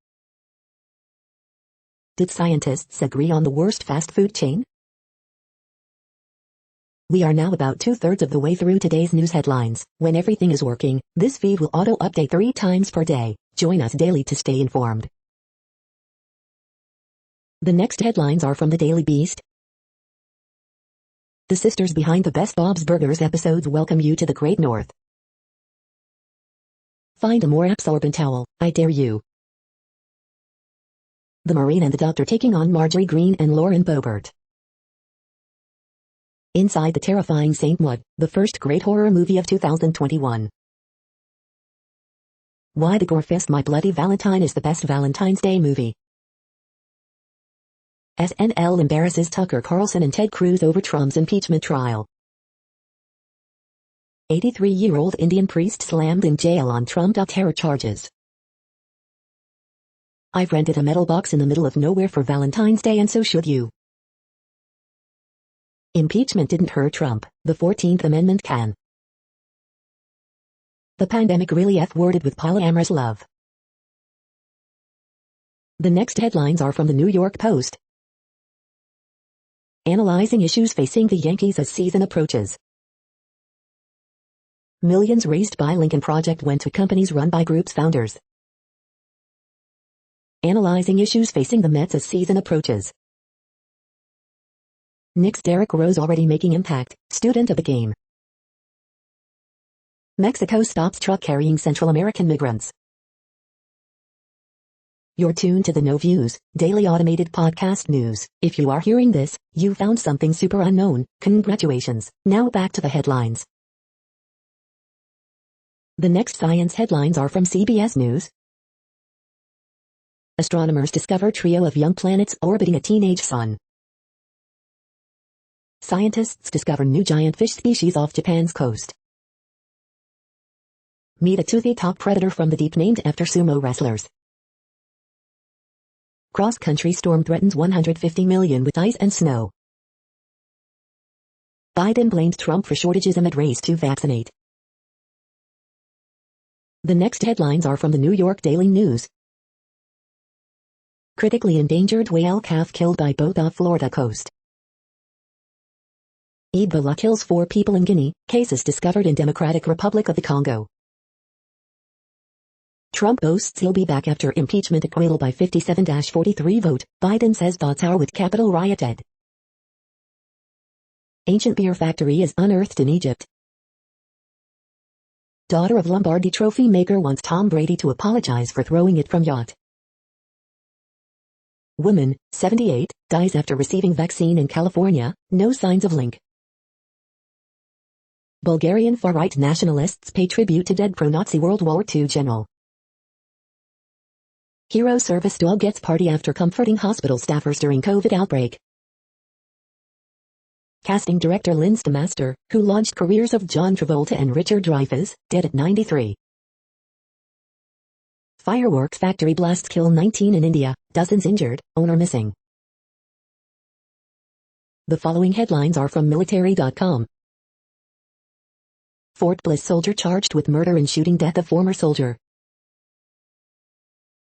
Did scientists agree on the worst fast food chain? We are now about 2/3 of the way through today's news headlines. When everything is working, this feed will auto-update 3 times per day. Join us daily to stay informed. The next headlines are from the Daily Beast. The sisters behind the Best Bob's Burgers episodes welcome you to the Great North. Find a more absorbent towel, I dare you. The Marine and the Doctor taking on Marjorie Greene and Lauren Boebert. Inside the Terrifying Saint Maud, the first great horror movie of 2021. Why the Gorefest My Bloody Valentine is the best Valentine's Day movie. SNL embarrasses Tucker Carlson and Ted Cruz over Trump's impeachment trial. 83-year-old Indian priest slammed in jail on Trump terror charges. I've rented a metal box in the middle of nowhere for Valentine's Day and so should you. Impeachment didn't hurt Trump, the 14th Amendment can. The pandemic really F-worded with polyamorous love. The next headlines are from the New York Post. Analyzing issues facing the Yankees as season approaches. Millions raised by Lincoln Project went to companies run by group's founders. Analyzing issues facing the Mets as season approaches. Knicks' Derrick Rose already making impact, student of the game. Mexico stops truck carrying Central American migrants. You're tuned to the No Views, daily automated podcast news. If you are hearing this, you found something super unknown. Congratulations. Now back to the headlines. The next science headlines are from CBS News. Astronomers discover trio of young planets orbiting a teenage sun. Scientists discover new giant fish species off Japan's coast. Meet a toothy top predator from the deep named after sumo wrestlers. Cross-country storm threatens 150 million with ice and snow. Biden blamed Trump for shortages amid race to vaccinate. The next headlines are from the New York Daily News. Critically endangered whale calf killed by boat off Florida coast. Ebola kills 4 people in Guinea, cases discovered in Democratic Republic of the Congo. Trump boasts he'll be back after impeachment acquittal by 57-43 vote. Biden says thoughts are with Capitol riot dead. Ancient beer factory is unearthed in Egypt. Daughter of Lombardi trophy maker wants Tom Brady to apologize for throwing it from yacht. Woman, 78, dies after receiving vaccine in California, no signs of link. Bulgarian far-right nationalists pay tribute to dead pro-Nazi World War II general. Hero service dog gets party after comforting hospital staffers during COVID outbreak. Casting director Linz DeMaster, who launched careers of John Travolta and Richard Dreyfuss, dead at 93. Fireworks factory blasts kill 19 in India, dozens injured, owner missing. The following headlines are from military.com. Fort Bliss soldier charged with murder and shooting death of former soldier.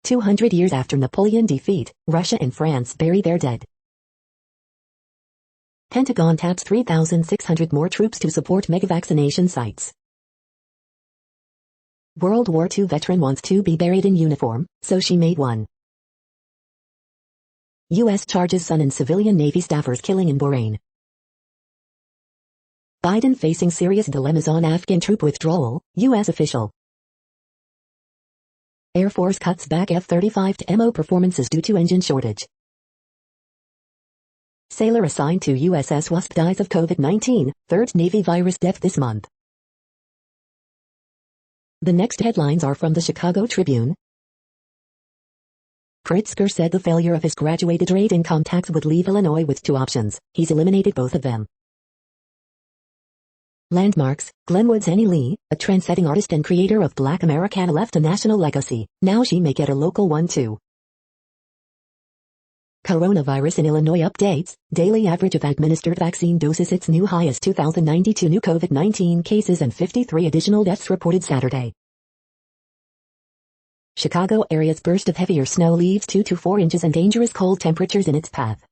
200 years after Napoleon defeat, Russia and France bury their dead. Pentagon taps 3,600 more troops to support mega vaccination sites. World War II veteran wants to be buried in uniform, so she made one. U.S. charges son and civilian Navy staffers killing in Bahrain. Biden facing serious dilemmas on Afghan troop withdrawal, U.S. official. Air Force cuts back F-35.mp4 performances due to engine shortage. Sailor assigned to USS Wasp dies of COVID-19, third Navy virus death this month. The next headlines are from the Chicago Tribune. Pritzker said the failure of his graduated rate income tax would leave Illinois with two options. He's eliminated both of them. Landmarks, Glenwood's Annie Lee, a trend-setting artist and creator of Black Americana, left a national legacy. Now she may get a local one too. Coronavirus in Illinois updates, daily average of administered vaccine doses hits new high as 2,092 new COVID-19 cases and 53 additional deaths reported Saturday. Chicago area's burst of heavier snow leaves 2 to 4 inches and dangerous cold temperatures in its path.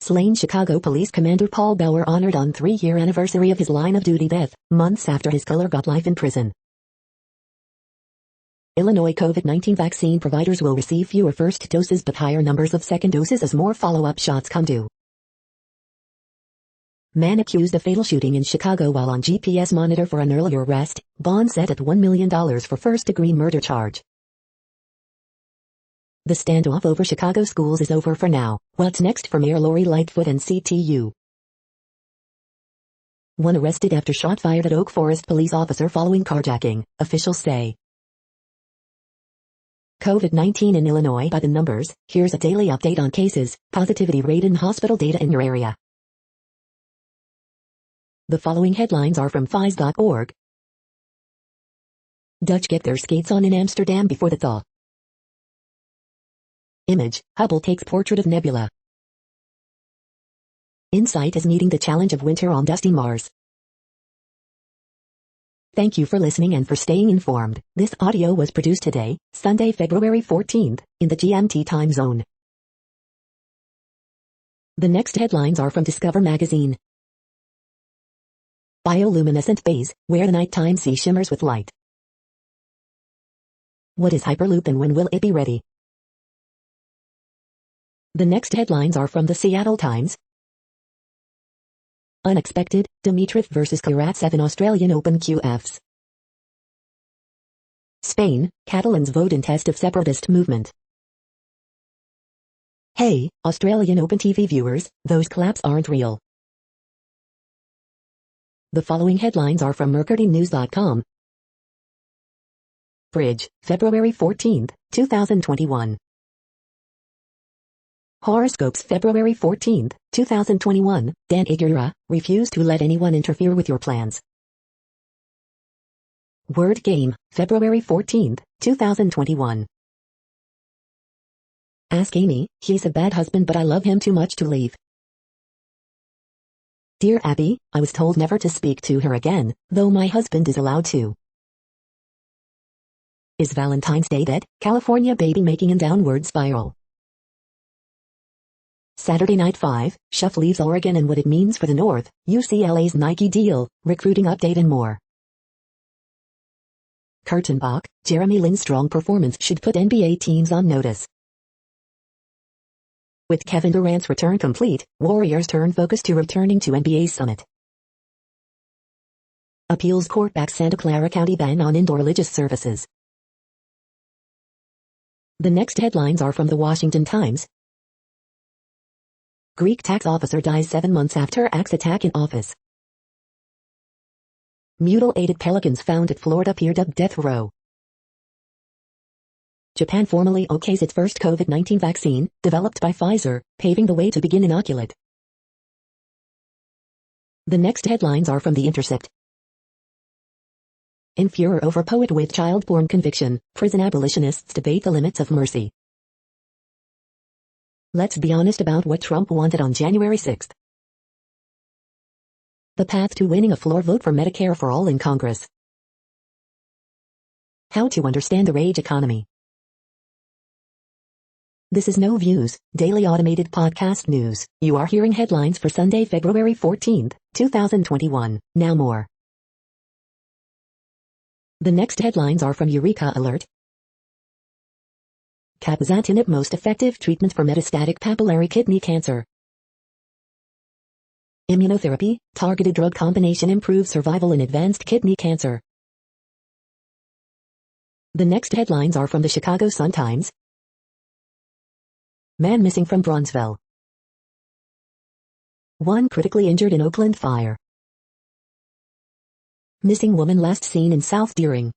Slain Chicago Police Commander Paul Bauer honored on 3-year anniversary of his line-of-duty death, months after his killer got life in prison. Illinois COVID-19 vaccine providers will receive fewer first doses but higher numbers of second doses as more follow-up shots come due. Man accused of fatal shooting in Chicago while on GPS monitor for an earlier arrest, bond set at $1 million for first-degree murder charge. The standoff over Chicago schools is over for now. What's next for Mayor Lori Lightfoot and CTU? One arrested after shot fired at Oak Forest police officer following carjacking, officials say. COVID-19 in Illinois by the numbers. Here's a daily update on cases, positivity rate and hospital data in your area. The following headlines are from FIS.org. Dutch get their skates on in Amsterdam before the thaw. Image, Hubble takes portrait of nebula. InSight is meeting the challenge of winter on dusty Mars. Thank you for listening and for staying informed. This audio was produced today, Sunday, February 14th, in the GMT time zone. The next headlines are from Discover magazine. Bioluminescent bays, where the nighttime sea shimmers with light. What is Hyperloop and when will it be ready? The next headlines are from the Seattle Times. Unexpected, Dimitrov vs Karatsev in Australian Open QFs. Spain, Catalans vote in test of separatist movement. Hey, Australian Open TV viewers, those claps aren't real. The following headlines are from mercurynews.com. Bridge, February 14th, 2021. Horoscopes February 14th, 2021, Dan Igura, refuse to let anyone interfere with your plans. Word Game, February 14th, 2021. Ask Amy, he's a bad husband but I love him too much to leave. Dear Abby, I was told never to speak to her again, though my husband is allowed to. Is Valentine's Day dead? California baby making a downward spiral. Saturday Night 5, Schuff leaves Oregon and what it means for the North, UCLA's Nike deal, recruiting update and more. Kurtenbach, Jeremy Lin's strong performance should put NBA teams on notice. With Kevin Durant's return complete, Warriors turn focus to returning to NBA's summit. Appeals court backs Santa Clara County ban on indoor religious services. The next headlines are from the Washington Times. Greek tax officer dies 7 months after axe attack in office. Mutilated pelicans found at Florida pier dubbed death row. Japan formally okays its first COVID-19 vaccine, developed by Pfizer, paving the way to begin inoculate. The next headlines are from The Intercept. In furor over poet with child porn conviction, prison abolitionists debate the limits of mercy. Let's be honest about what Trump wanted on January 6th. The path to winning a floor vote for Medicare for all in Congress. How to understand the rage economy. This is No Views, daily automated podcast news. You are hearing headlines for Sunday, February 14th, 2021. Now more. The next headlines are from Eureka Alert. Cabozantinib most effective treatment for metastatic papillary kidney cancer. Immunotherapy, targeted drug combination improves survival in advanced kidney cancer. The next headlines are from the Chicago Sun-Times. Man missing from Bronzeville. One critically injured in Oakland fire. Missing woman last seen in South Deering.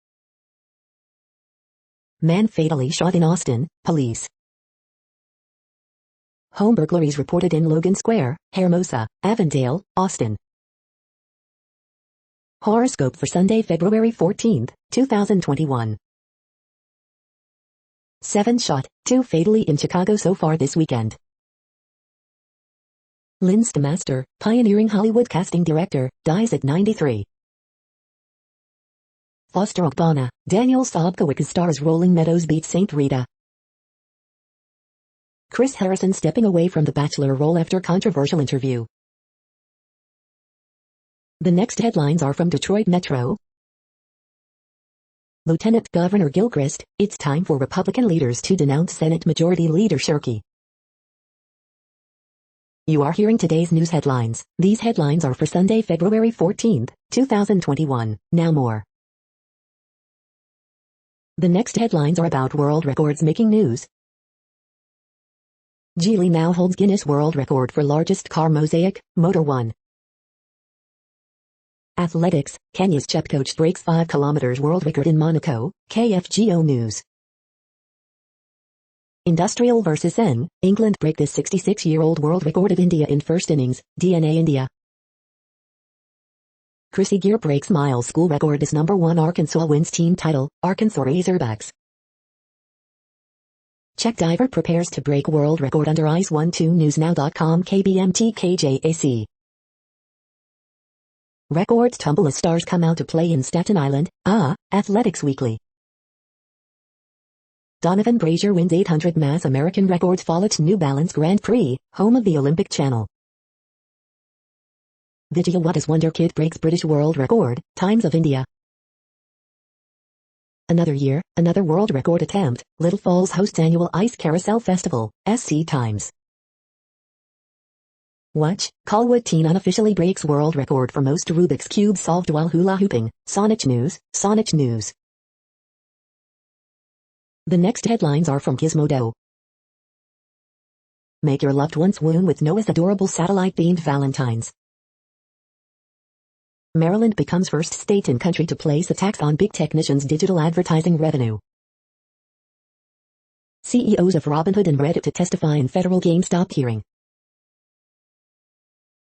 Man fatally shot in Austin, police. Home burglaries reported in Logan Square, Hermosa, Avondale, Austin. Horoscope for Sunday, February 14th, 2021. 7 shot, 2 fatally in Chicago so far this weekend. Lynn Stamaster, pioneering Hollywood casting director, dies at 93. Foster Ogbonna, Daniel Sobkowick stars Rolling Meadows beats St. Rita. Chris Harrison stepping away from The Bachelor role after controversial interview. The next headlines are from Detroit Metro. Lieutenant Governor Gilchrist, it's time for Republican leaders to denounce Senate Majority Leader Shirky. You are hearing today's news headlines. These headlines are for Sunday, February 14th, 2021. Now more. The next headlines are about world records making news. Geely now holds Guinness World Record for largest car mosaic, Motor 1. Athletics, Kenya's Chepkoech breaks 5 kilometers world record in Monaco, KFGO News. Industrial vs. N, England break the 66-year-old world record of India in first innings, DNA India. Chrissy Gear breaks Miles school record as number 1 Arkansas wins team title, Arkansas Razorbacks. Czech diver prepares to break world record under ice 12newsnow.com KBMT-KJAC. Records tumble as stars come out to play in Staten Island, Athletics Weekly. Donovan Brazier wins 800 mass American records fall at New Balance Grand Prix, home of the Olympic Channel. Vijayawada's Wonder Kid breaks British world record, Times of India. Another year, another world record attempt, Little Falls hosts annual Ice Carousel Festival, SC Times. Watch, Colwood teen unofficially breaks world record for most Rubik's Cube solved while hula hooping, Sonich News, Sonich News. The next headlines are from Gizmodo. Make your loved ones swoon with Noah's adorable satellite-themed Valentines. Maryland becomes first state in country to place a tax on big technicians' digital advertising revenue. CEOs of Robinhood and Reddit to testify in federal GameStop hearing.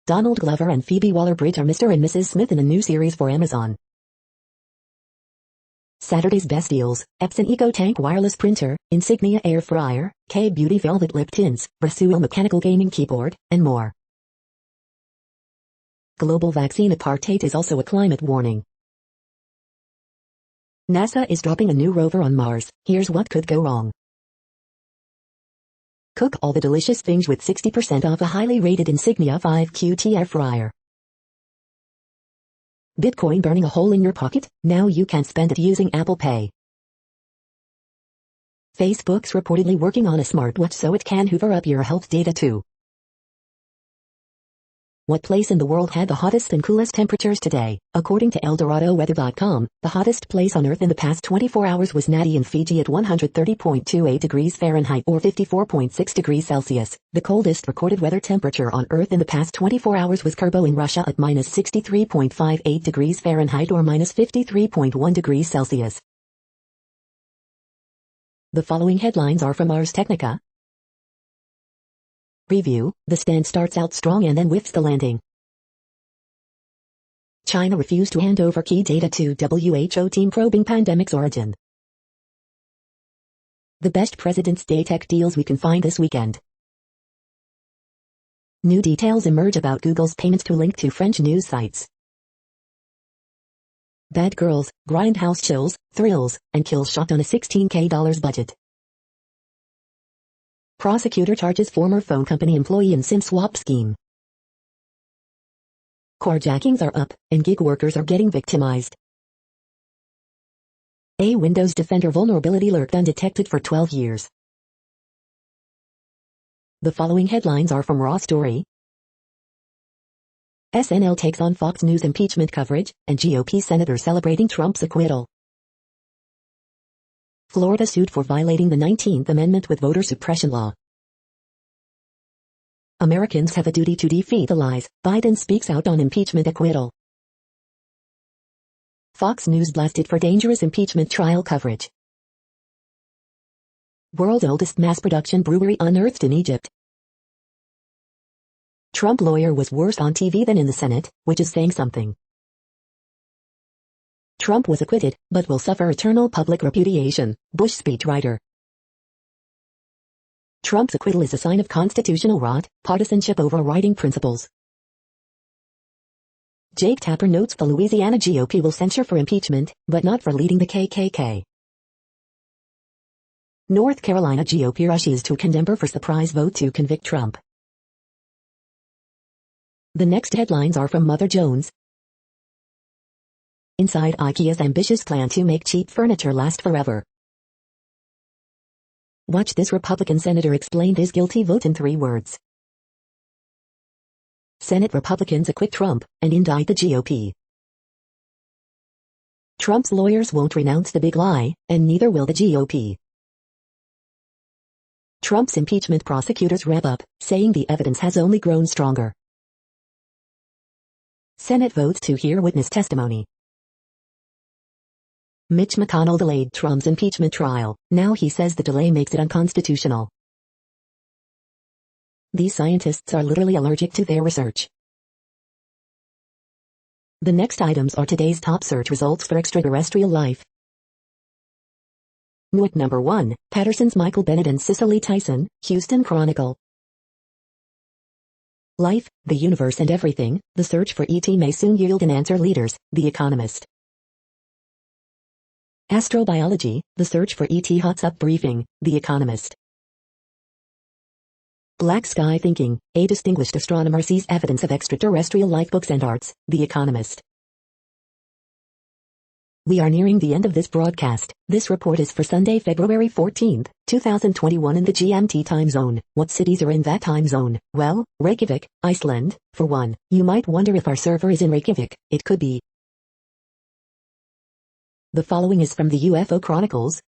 Donald Glover and Phoebe Waller-Bridge are Mr. and Mrs. Smith in a new series for Amazon. Saturday's best deals, Epson EcoTank wireless printer, Insignia air fryer, K-Beauty velvet lip tints, Brasuil mechanical gaming keyboard, and more. Global vaccine apartheid is also a climate warning. NASA is dropping a new rover on Mars. Here's what could go wrong. Cook all the delicious things with 60% off a highly rated Insignia 5 QT air fryer. Bitcoin burning a hole in your pocket? Now you can spend it using Apple Pay. Facebook's reportedly working on a smartwatch so it can hoover up your health data too. What place in the world had the hottest and coolest temperatures today? According to ElDoradoWeather.com, the hottest place on Earth in the past 24 hours was Nadi in Fiji at 130.28 degrees Fahrenheit or 54.6 degrees Celsius. The coldest recorded weather temperature on Earth in the past 24 hours was Kurbo in Russia at minus 63.58 degrees Fahrenheit or minus 53.1 degrees Celsius. The following headlines are from Ars Technica. Review, the stand starts out strong and then whiffs the landing. China refused to hand over key data to WHO team probing pandemic's origin. The best President's Day tech deals we can find this weekend. New details emerge about Google's payments to link to French news sites. Bad girls, grindhouse chills, thrills, and kills shot on a $16K budget. Prosecutor charges former phone company employee in SIM swap scheme. Carjackings are up, and gig workers are getting victimized. A Windows Defender vulnerability lurked undetected for 12 years. The following headlines are from Raw Story. SNL takes on Fox News impeachment coverage, and GOP senator celebrating Trump's acquittal. Florida sued for violating the 19th Amendment with voter suppression law. Americans have a duty to defeat the lies. Biden speaks out on impeachment acquittal. Fox News blasted for dangerous impeachment trial coverage. World's oldest mass production brewery unearthed in Egypt. Trump lawyer was worse on TV than in the Senate, which is saying something. Trump was acquitted, but will suffer eternal public repudiation, Bush speechwriter. Trump's acquittal is a sign of constitutional rot, partisanship overriding principles. Jake Tapper notes the Louisiana GOP will censure for impeachment, but not for leading the KKK. North Carolina GOP rushes to condemn for surprise vote to convict Trump. The next headlines are from Mother Jones. Inside IKEA's ambitious plan to make cheap furniture last forever. Watch this Republican senator explain his guilty vote in 3 words. Senate Republicans acquit Trump and indict the GOP. Trump's lawyers won't renounce the big lie, and neither will the GOP. Trump's impeachment prosecutors wrap up, saying the evidence has only grown stronger. Senate votes to hear witness testimony. Mitch McConnell delayed Trump's impeachment trial. Now he says the delay makes it unconstitutional. These scientists are literally allergic to their research. The next items are today's top search results for extraterrestrial life. News number 1, Patterson's Michael Bennett and Cicely Tyson, Houston Chronicle. Life, the universe and everything, the search for ET may soon yield an answer. Leaders, The Economist. Astrobiology, the search for ET hots up. Briefing, The Economist. Black sky thinking, a distinguished astronomer sees evidence of extraterrestrial life. Books and Arts, The Economist. We are nearing the end of this broadcast. This report is for Sunday, February 14, 2021 in the GMT time zone. What cities are in that time zone? Well, Reykjavik, Iceland, for one. You might wonder if our server is in Reykjavik. It could be. The following is from the UFO Chronicles.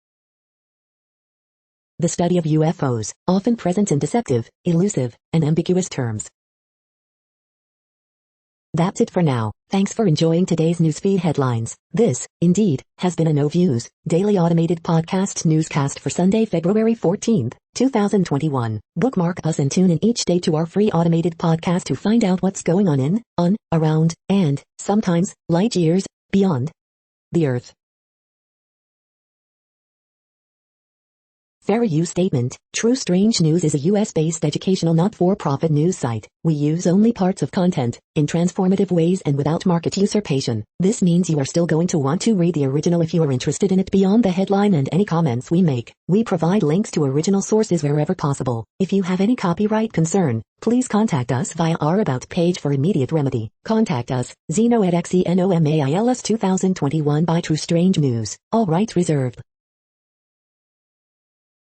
The study of UFOs, often present in deceptive, elusive, and ambiguous terms. That's it for now. Thanks for enjoying today's newsfeed headlines. This, indeed, has been a No Views, daily automated podcast newscast for Sunday, February 14, 2021. Bookmark us and tune in each day to our free automated podcast to find out what's going on, around, and, sometimes, light years, beyond the Earth. Fair use statement. True Strange News is a US-based educational not-for-profit news site. We use only parts of content, in transformative ways and without market usurpation. This means you are still going to want to read the original if you are interested in it beyond the headline and any comments we make. We provide links to original sources wherever possible. If you have any copyright concern, please contact us via our About page for immediate remedy. Contact us, Zeno at XENOMAILS 2021 by True Strange News. All rights reserved.